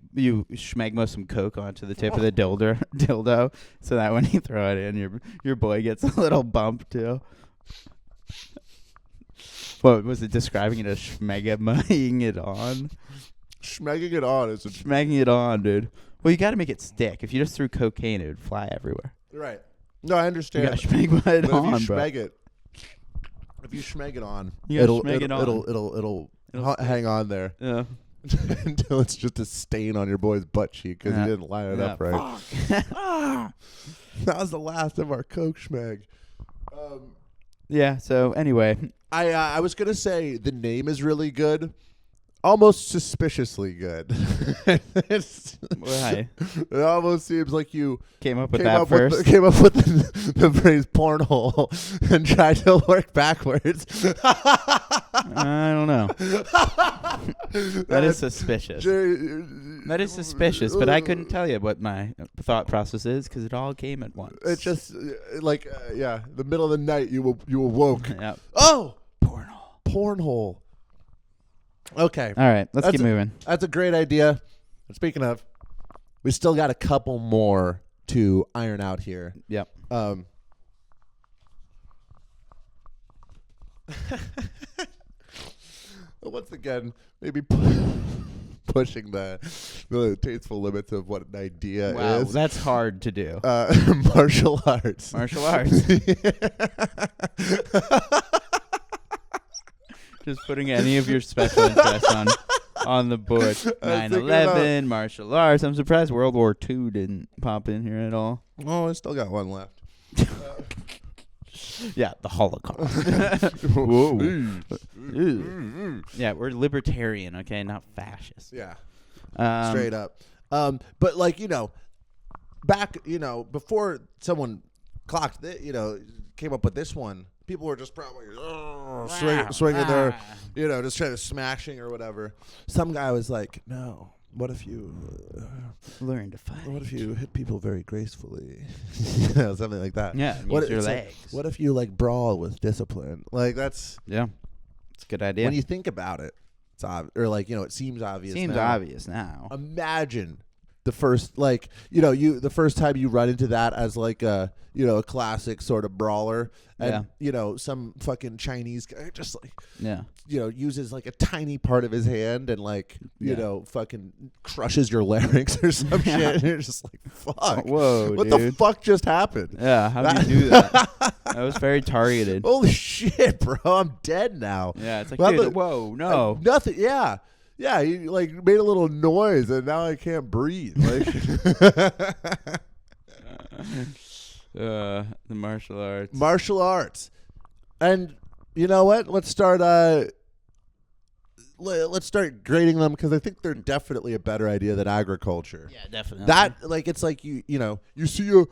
schmegma some coke onto the tip of the dildo, so that when you throw it in, your boy gets a little bump too. What was it describing it as schmegmaing it on? schmegging it on is Schmegging it on, dude. Well, you got to make it stick. If you just threw cocaine, it would fly everywhere. right. No, I You understand. got to schmegma it But on, if you bro. schmeg it, if you schmeg it on, You gotta schmeg it on. it'll It'll hang on there Yeah. until it's just a stain on your boy's butt cheek because Yeah. he didn't line it Yeah. up right. Ah! That was the last of our coke schmeg. Yeah. So anyway, I was gonna say the name is really good, almost suspiciously good. why? It almost seems like you Came up with came that up first. with the phrase "pornhole" and tried to work backwards. I don't know. That is suspicious. That is suspicious, but I couldn't tell you what my thought process is because it all came at once. It just the middle of the night you awoke. Yep. Oh, Pornhole. pornhole. Okay, All right, let's That's keep moving. that's a great idea. And speaking of, we still got a couple more to iron out here. Yep. Once again, maybe pushing the the tasteful limits of what an idea Wow, is. that's hard to do. Martial arts. Martial arts. Just putting any of your special interests on the board. 9/11, martial arts. I'm surprised World War II didn't pop in here at all. Oh, I still got one left. Yeah, the Holocaust. Whoa. Yeah, we're libertarian, okay, not fascist. Yeah. Um, Straight up. But like, back, before someone clocked it, came up with this one, people were just probably swinging their, just trying to smashing or whatever. Some guy was like, no, what if you learn to fight. What if you hit people very gracefully? Something like that. Yeah, what use your it's like, legs. what if you like brawl with discipline? Like that's Yeah, it's a good idea. when you think about it, it's it seems obvious. Seems now. obvious now. Imagine the first the first time you run into that as like a classic sort of brawler, and some fucking Chinese guy just like uses like a tiny part of his hand and fucking crushes your larynx or some shit, and you're just like, fuck, Whoa, what dude. the fuck just happened? Yeah, how do you do that? That was very targeted. Holy shit, bro, I'm dead now. Yeah, it's like, Well, dude, whoa, no. Nothing. Yeah. Yeah, he like made a little noise and now I can't breathe. Like The martial arts. Martial arts. And you know what? Let's start grading them because I think they're definitely a better idea than agriculture. Yeah, definitely. That it's like you see I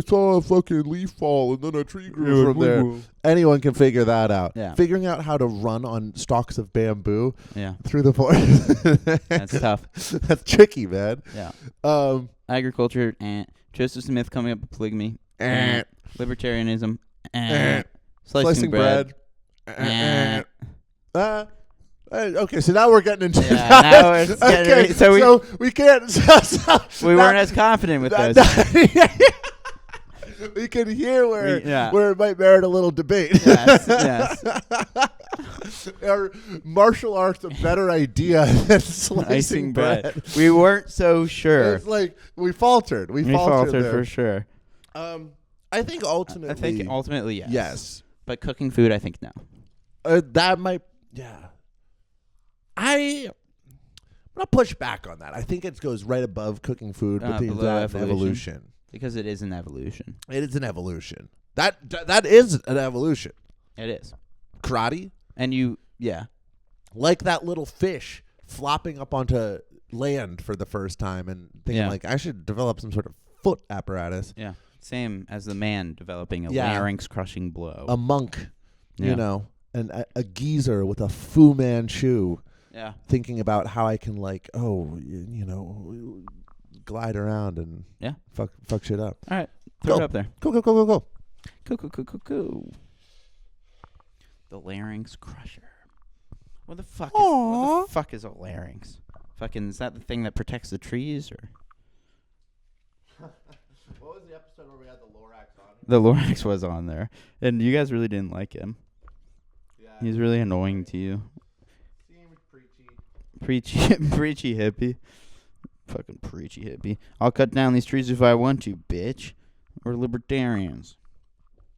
saw a fucking leaf fall and then a tree grew from there. Anyone can figure that out. Yeah. Figuring out how to run on stalks of bamboo through the forest. That's tough. That's tricky, man. Yeah. Agriculture, Joseph Smith coming up with polygamy, libertarianism, slicing bread. Okay, so now we're getting into now it's getting, so we can't. We weren't as confident with those. We can hear where We- it might merit a little debate. Yes. Are martial arts a better idea than slicing bread? We weren't so sure. It's like we faltered. We faltered there. for sure. I think ultimately. I think ultimately yes. Yes. But cooking food, I think no. That might. Yeah. I'm gonna push back on that. I think it goes right above cooking food, but Below evolution. Because it is an evolution. It is an evolution. That is an evolution. It is. Karate, And like that little fish flopping up onto land for the first time and thinking like, I should develop some sort of foot apparatus. Yeah. Same as the man developing a Yeah. larynx crushing blow. A monk, Yeah. and a geezer with a Fu Manchu. Yeah. Thinking about how I can glide around and fuck shit up. All right. Throw it up there. Go. Cool. The larynx crusher. What the fuck is a larynx? Fucking, is that the thing that protects the trees or? What was the episode where we had the Lorax on? The Lorax was on there. And you guys really didn't like him. Yeah. He's really annoying to you. Seemed preachy. Preachy hippie. Fucking preachy hippie. I'll cut down these trees if I want to, bitch. We're libertarians.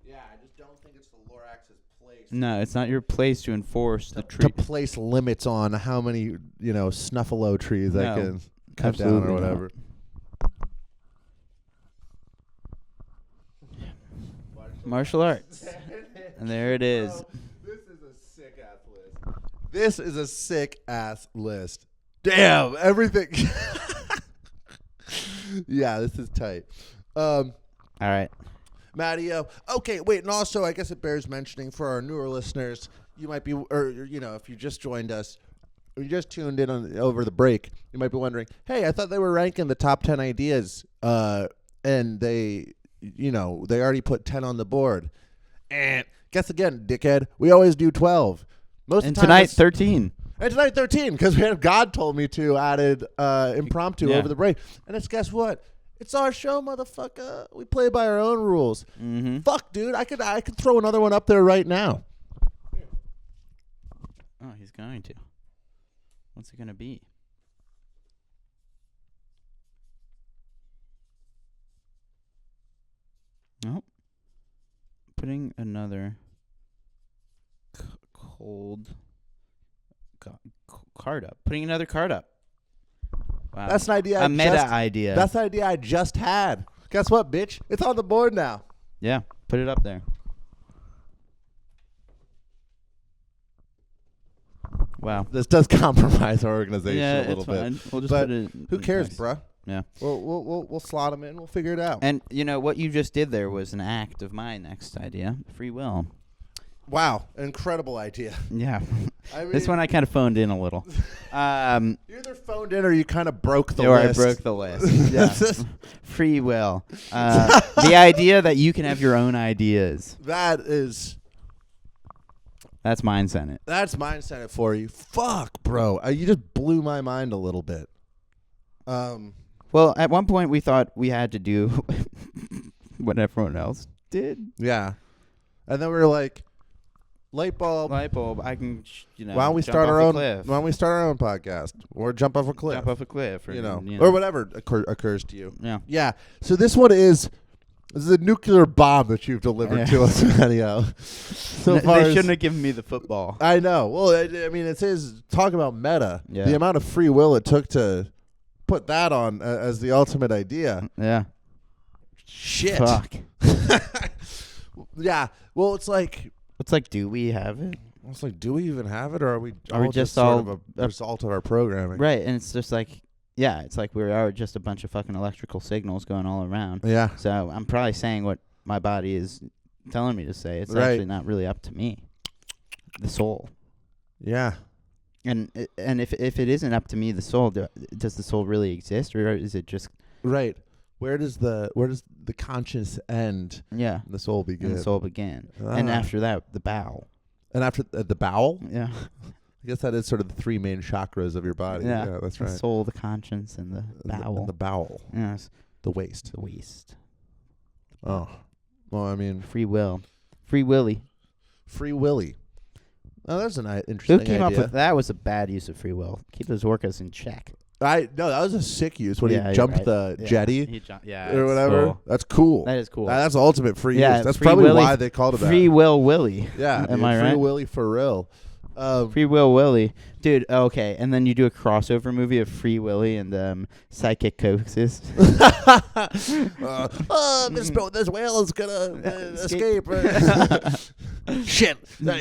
Yeah, I just don't think it's the Lorax's place. No, it's not your place to enforce the tree. To place limits on how many, snuffalo trees I No, can cut down absolutely or not. whatever. Martial arts. And there it is. This is a sick ass list. This is a sick ass list. Damn, everything. Yeah, this is tight. All right. Matty, okay, wait, and also I guess it bears mentioning for our newer listeners, you might be, if you just joined us, or you just tuned in over the break, you might be wondering, hey, I thought they were ranking the top 10 ideas, and they already put 10 on the board. And guess again, dickhead, we always do 12. Most And of the time tonight, 13. And tonight 13, because we had God Told Me To added impromptu Yeah. over the break. And it's, guess what? It's our show, motherfucker. We play by our own rules. Mm-hmm. Fuck, dude. I could throw another one up there right now. Oh, he's going to. What's it going to be? Nope. Putting another cold card up. Putting another card up. Wow. That's an idea. A meta idea. That's an idea I just had. Guess what, bitch? It's on the board now. Yeah. Put it up there. Wow. This does compromise our organization Yeah, a little it's bit. fine. We'll just But put it. who cares, nice. bruh? Yeah. We'll slot them in. We'll figure it out. And you know what you just did there was an act of my next idea, free will. Wow, incredible idea. Yeah. I mean, This one I kind of phoned in a little. you either phoned in or you kind of broke the Or list. I broke the list. Yeah. Free will. The idea that you can have your own ideas. That's That's Senate. mindset for you. Fuck, bro. You just blew my mind a little bit. Well, at one point we thought we had to do what everyone else did. Yeah. And then we were like, light bulb. Light bulb. I can, Why don't we jump start off our a own? cliff. Why don't we start our own podcast or jump off a cliff? Jump off a cliff, or, Or whatever occurs to you. Yeah. Yeah. So this one is a nuclear bomb that you've delivered to us, Mario. So They far, shouldn't have given me the football. I know. Well, I mean, it says talk about meta. Yeah. The amount of free will it took to put that on as the ultimate idea. Yeah. Shit. Fuck. Yeah. Well, it's like. It's like, do we have it? It's like, do we even have it, or are we just sort all of a result of our programming? Right, and it's just like, yeah, it's like we are just a bunch of fucking electrical signals going all around. Yeah. So I'm probably saying what my body is telling me to say. It's Right. actually not really up to me. The soul. Yeah. And if it isn't up to me, the soul, does the soul really exist, or is it just Right. Where does the conscience end? yeah? And the soul begin. And the soul began, and Ah. after that, the bowel. And after the bowel, Yeah, I guess that is sort of the three main chakras of your body. yeah, that's the right. soul, the conscience, and the And bowel. the bowel. Yes, The waist. the waist. Oh. Well, I mean, Free will, free willy. Free Willy. Oh, that's an interesting Who came idea. up with that? Was a bad use of free will. Keep those orcas in check. No, that was a sick use when Yeah, he you're jumped right. the Yeah. jetty He yeah, or it's whatever. cool. That's cool. That is cool. That's ultimate free Yeah, use. That's Free probably Willy- why they called it Free that. will Willy. Yeah, Am dude, I Free right? Willy for real. Free Will Willy, dude. Okay, and then you do a crossover movie of Free Willy and Psychic Coaxes. This whale is gonna Escape. escape. Shit!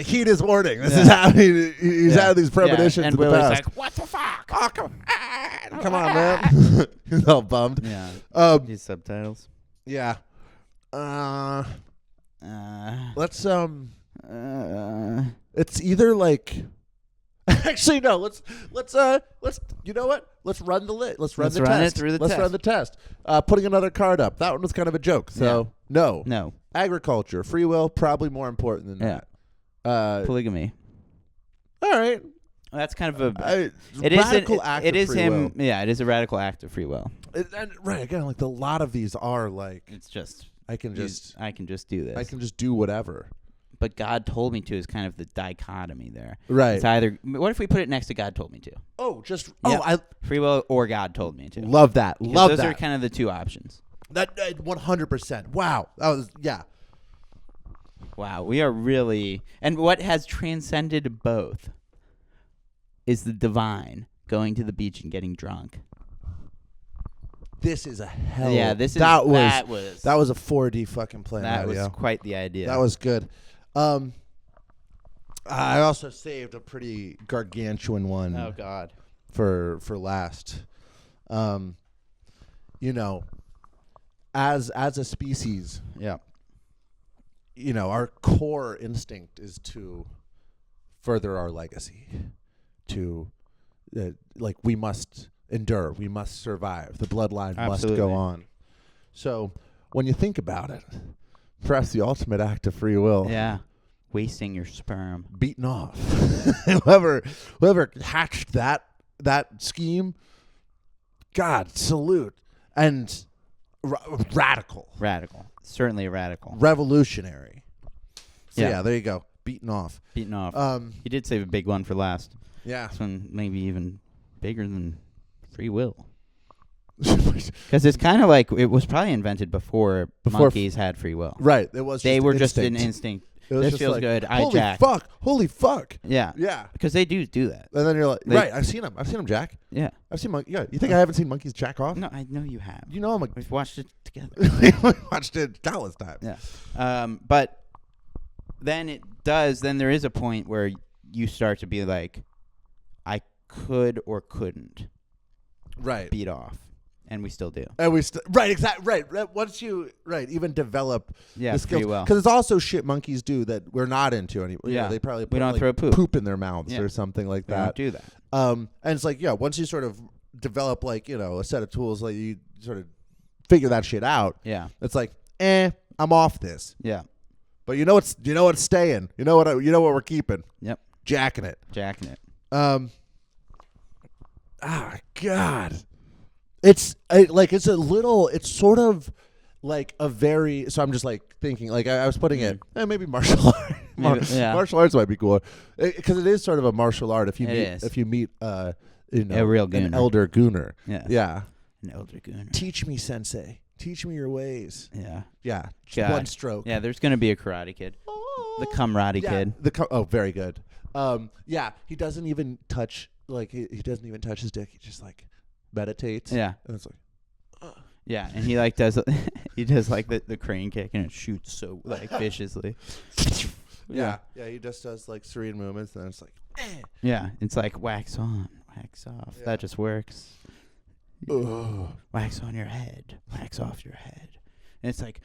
Heed his warning. This is happening. He's had these premonitions and in the Willy's past. like, "What the fuck?" Oh, come on, man. He's all bummed. Yeah. These subtitles. Yeah. Uh, Let's It's either like. Actually, no. Let's. You know what? Let's run the lit. Let's run the run it test. through the Let's test. run the test. Putting another card up. That one was kind of a joke. So no. No. Agriculture, free will, probably more important than Yeah. that. Polygamy. All right. That's kind of a. It is radical act. It of is free him. will. Yeah, it is a radical act of free will. And right again, like a lot of these are like It's just I can just do this. I can just do whatever. But God told me to is kind of the dichotomy there. Right. It's either. What if we put it next to God told me to? Oh, just Yeah. I Free will or God told me to. love that. Because Love those that. are kind of the two options. That 100%. Wow. That was Wow, we are really. And what has transcended both is the divine going to the beach and getting drunk. This is a hell. Yeah, this is that was a 4D fucking play. that was Mario. quite the idea. That was good. I also saved a pretty gargantuan one. Oh God. For last. As a species, Yeah. our core instinct is to further our legacy, to we must endure, we must survive, the bloodline must Absolutely. go on. So when you think about it, perhaps the ultimate act of free will, Yeah. Wasting your sperm. beaten off. whoever hatched that scheme, God, salute. And radical, Certainly radical. revolutionary. So Yeah. yeah, there you go. Beaten off. Beaten off. He did save a big one for last. Yeah. This one maybe even bigger than free will. Because it's kind of like it was probably invented before monkeys had free will. Right. It was. They just were instinct. just an instinct. It was This just feels like, good. I Holy jack. fuck! Holy fuck! Yeah. Yeah. Because they do that. And then you're like, They- right? I've seen them jack. Yeah. I've seen monkeys. Yeah. You think I haven't seen monkeys jack off? No, I know you have. You know I'm like We've watched it together. we watched it countless times. Yeah. But then it does. Then there is a point where you start to be like, I could or couldn't Right. beat off, and we still do. And we right, exactly, right. Once you even develop Yeah, the skills, free will. because it's also shit monkeys do that we're not into anymore. You know, Yeah. they probably We don't like, throw poop. in their mouths Yeah. or something like We don't that. do that. And it's like, yeah, once you sort of develop like a set of tools, like you sort of figure that shit out. Yeah. It's like, I'm off this. Yeah. But you know what's staying. You know what we're keeping. Yep. Jacking it. Jacking it. God. It's it's a little. It's sort of like a very. So I'm just like thinking. Like I was putting it. Maybe martial art. Yeah. Martial arts might be cool because it is sort of a martial art. If you meet a real gooner. an elder gooner. Yes. Yeah. An elder gooner. Teach me, sensei. Teach me your ways. Yeah. Yeah. Just God. one stroke. Yeah. There's gonna be a Karate Kid. The Kumrati Yeah, Kid. Very good. Yeah, he doesn't even touch he doesn't even touch his dick. He just like meditates. Yeah. And it's like Yeah, and he like does he does like the crane kick and it shoots so like viciously. yeah. He just does like serene movements and it's like Yeah, it's like wax on, wax off. Yeah. That just works. ugh. Wax on your head, wax off your head. And it's like,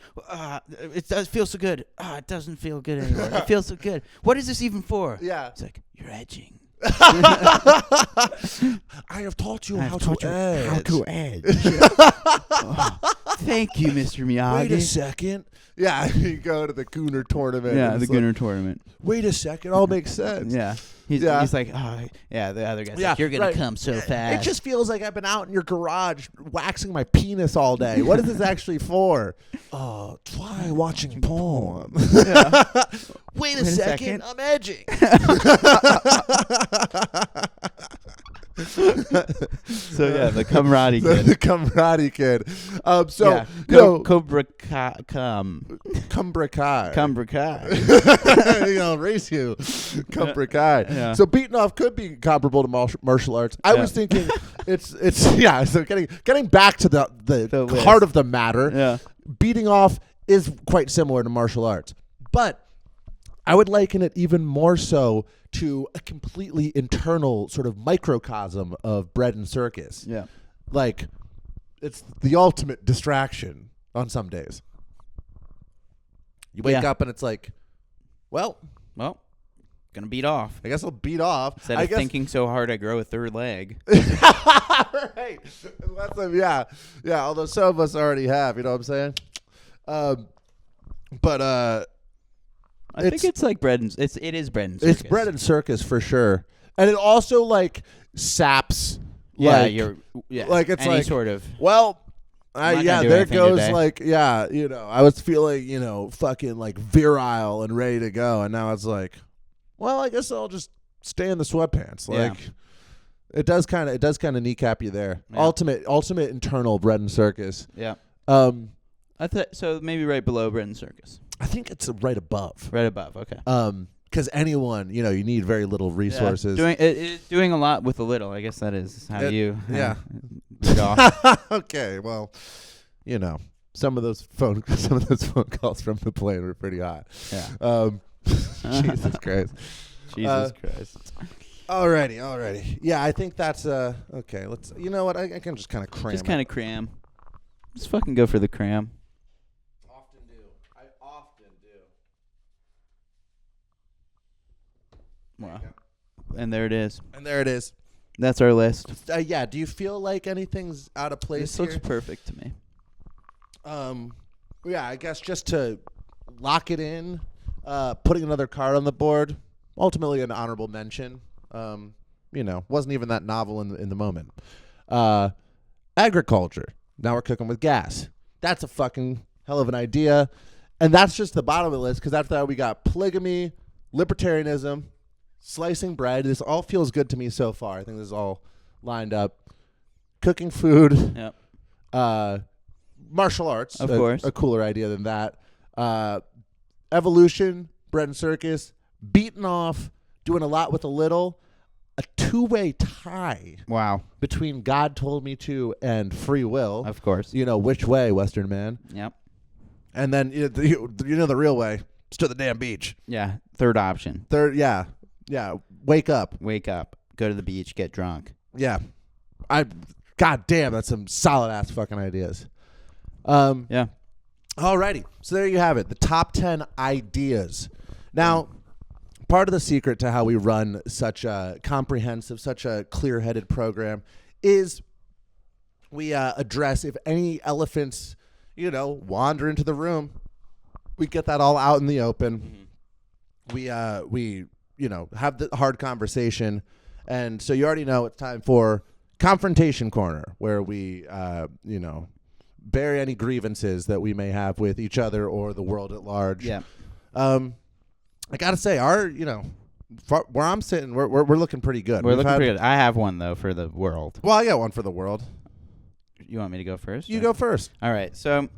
it does feel so good. It doesn't feel good anymore. It feels so good. What is this even for? Yeah. It's like, you're edging. I have taught you how to edge. How to edge. Thank you, Mr. Miyagi. Wait a second. Yeah, you go to the Gooner tournament. Yeah, and the it's like, Gooner tournament. Wait a second, all makes sense. Yeah. He's like, the other guy's like, you're going to come so fast. It just feels like I've been out in your garage waxing my penis all day. What is this actually for? Try watching porn. Wait a second, I'm edging. So yeah, the Kumrati Kid. The Kumrati Kid. Cobra Kai. Cobra Kai. Race you. Cobra Kai. Yeah. So beating off could be comparable to martial arts. I was thinking it's yeah. So getting back to the heart of the matter. Yeah. Beating off is quite similar to martial arts, but I would liken it even more so to a completely internal sort of microcosm of bread and circus. Yeah. Like, it's the ultimate distraction on some days. You wake up and it's like, well, gonna beat off. I guess I'll beat off. Instead of thinking so hard, I grow a third leg. Right. Yeah. Although some of us already have, you know what I'm saying? I think it's like bread and it is bread and circus. It's bread and circus for sure, and it also like saps. Yeah, like, like it's any like sort of. Well, not gonna yeah, do there anything goes today. like I was feeling fucking like virile and ready to go, and now it's like, well, I guess I'll just stay in the sweatpants. Like, it does kind of kneecap you there. Yeah. Ultimate internal bread and circus. Yeah. I So maybe right below bread and circus. I think it's right above. Right above. Okay. Because anyone, you need very little resources. Doing a lot with a little. I guess that is how you. Yeah. Beat off. Okay, well, some of those phone calls from the plane were pretty hot. Yeah. Jesus Christ. Jesus Christ. Alrighty. Yeah, I think that's okay. Let's. You know what? I can just kind of cram. Just kind of cram. Just fucking go for the cram. I often do. Wow. And there it is. And there it is. That's our list. Yeah. Do you feel like anything's out of place This looks here? perfect to me. Yeah. I guess just to lock it in, putting another card on the board. Ultimately, an honorable mention. Wasn't even that novel in the moment. Agriculture. Now we're cooking with gas. That's a fucking hell of an idea. And that's just the bottom of the list, because after that we got polygamy, libertarianism, slicing bread. This all feels good to me so far. I think this is all lined up. Cooking food. Yep. Martial arts, Of course. a cooler idea than that. Evolution, bread and circus, beating off, doing a lot with a little. A two-way tie Wow. between God Told Me To and Free Will. Of course. You know, which way, Western man? Yep. And then, you know the real way. It's to the damn beach. Yeah. Third option. Third, yeah. Wake up. Wake up. Go to the beach. Get drunk. Yeah. God damn, that's some solid-ass fucking ideas. Yeah. Alrighty. So there you have it. The top 10 ideas. Now, part of the secret to how we run such a comprehensive, such a clear-headed program is we address if any elephants, wander into the room, we get that all out in the open. We have the hard conversation. And so you already know it's time for Confrontation Corner, where we, bury any grievances that we may have with each other or the world at large. Yeah. I gotta say, where I'm sitting, we're looking pretty good. We're looking pretty good. I have one though for the world. Well, I got one for the world. You want me to go first? You or- go first. All right. So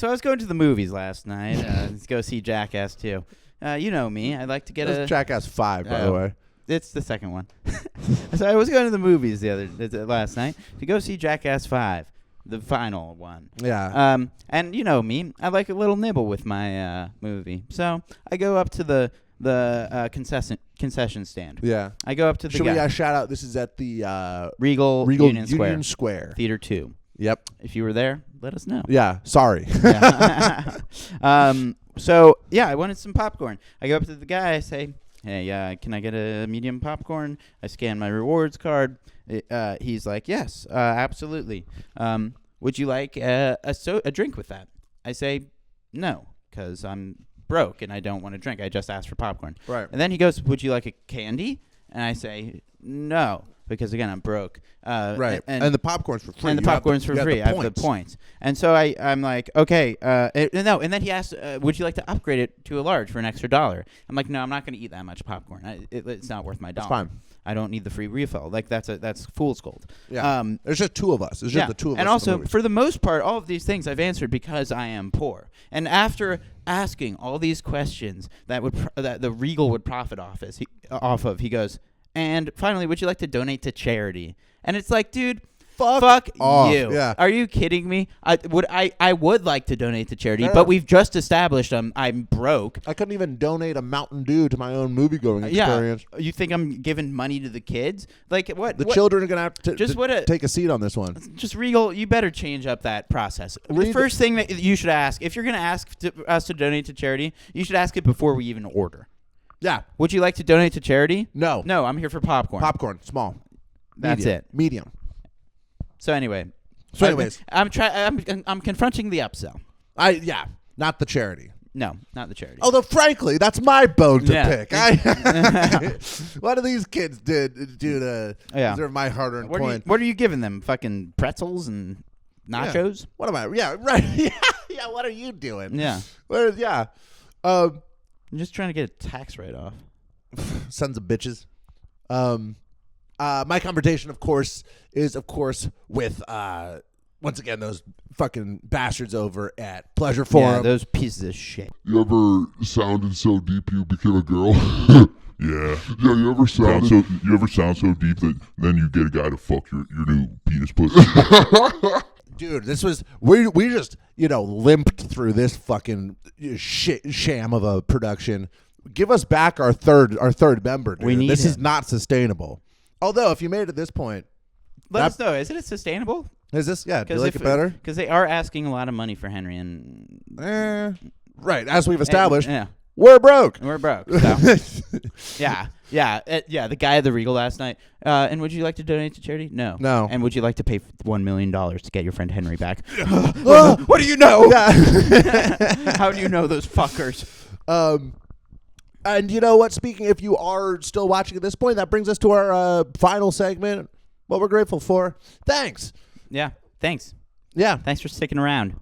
I was going to the movies last night. Let's go see Jackass 2. You know me. I like to get That's Jackass 5, by the way. It's the second one. So I was going to the movies last night to go see Jackass 5, the final one. Yeah. And you know me, I like a little nibble with my movie. So I go up to the concession stand. Yeah. I go up to the Should guy. we shout out? This is at the Regal Union Square. Theater 2. Yep. If you were there, let us know. Yeah. Sorry. Yeah. So yeah, I wanted some popcorn. I go up to the guy. I say, "Hey, can I get a medium popcorn?" I scan my rewards card. He's like, "Yes, absolutely. Would you like a drink with that?" I say, "No, because I'm broke and I don't want to drink. I just asked for popcorn." Right. And then he goes, "Would you like a candy?" And I say, "No." Because again, I'm broke. Right. And the popcorn's for free. And the popcorn's for free. I have the points. And so I'm like, okay. No. And then he asked, would you like to upgrade it to a large for an extra $1? I'm like, no, I'm not going to eat that much popcorn. It's not worth my $1. It's fine. I don't need the free refill. Like that's fool's gold. Yeah. There's just two of us. It's just the two of us. And also, for the most part, all of these things I've answered because I am poor. And after asking all these questions that the Regal would profit off of, he goes, "And finally, would you like to donate to charity?" And it's like, dude, fuck off. you. Yeah. Are you kidding me? I would like to donate to charity, Yeah. but we've just established I'm broke. I couldn't even donate a Mountain Dew to my own movie-going experience. Yeah. You think I'm giving money to the kids? Like what? The children are going to have to Just what a- take a seat on this one. Just Regal, you better change up that process. The Read- first thing that you should ask, if you're going to ask us to donate to charity, you should ask it before we even order. Yeah. Would you like to donate to charity? No. No, I'm here for popcorn. Popcorn. Small. That's Medium. it. Medium. So anyway. So anyways. I'm confronting the upsell. Not the charity. No, not the charity. Although, frankly, that's my bone to Yeah. pick. What do these kids do to deserve my hard-earned coin? What are you giving them? Fucking pretzels and nachos? What am I? Yeah, right. Yeah, what are you doing? Yeah. I'm I'm just trying to get a tax write-off. sons of bitches. My confrontation, of course, is with once again those fucking bastards over at Pleasure Forum. Yeah, those pieces of shit. You ever sounded so deep you became a girl? Yeah. Yeah, you ever sound so deep that then you get a guy to fuck your new penis pussy? Dude, this was we just limped through this fucking sham of a production. Give us back our third member, dude. We need this is him. not sustainable. Although, if you made it this point, Let us know. Isn't it sustainable? is this? Yeah, do you like it better? Because they are asking a lot of money for Henry, and Right, as we've established, yeah, we're broke. we're broke. So. Yeah. The guy at the Regal last night. And would you like to donate to charity? No. No. And would you like to pay $1 million to get your friend Henry back? What do you know? Yeah. How do you know those fuckers? And you know what? Speaking, if you are still watching at this point, that brings us to our final segment. What we're grateful for. Thanks. Yeah. Thanks. Yeah. Thanks for sticking around.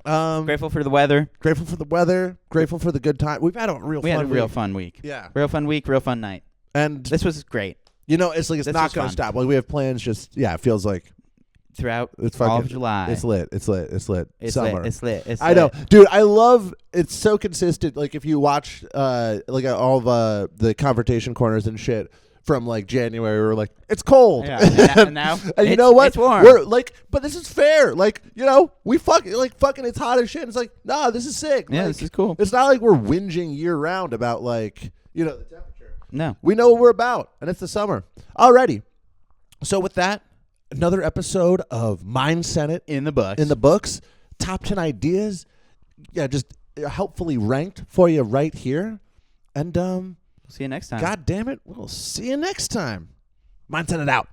Grateful Grateful for the weather. for the weather. Grateful for the good time. We've had a real We fun had a real week. fun week. Yeah. Real fun week, real fun night. And This was great. it's like it's This not was going to fun. stop. Like we have plans. Just it feels like throughout It's all fucking of July. It's lit. It's lit. It's lit. It's Summer. lit. It's lit. It's I know, lit. dude. I love. It's so consistent. Like if you watch, like all of the confrontation corners and shit from like January, we're like, it's cold. Yeah, and now and you it's- know what? it's warm. We're like, but this is fair. Like, you know, we fucking it's hot as shit. It's like, nah, this is sick. Yeah, Like, this is cool. It's not like we're whinging year round about like, you know, the temperature. No. We know what we're about, and it's the summer. Alrighty. So with that, another episode of Mind Senate In the books. in the books. Top 10 ideas. Yeah, just helpfully ranked for you right here. And See you next time. God damn it, we'll see you next time. Mind Senate out.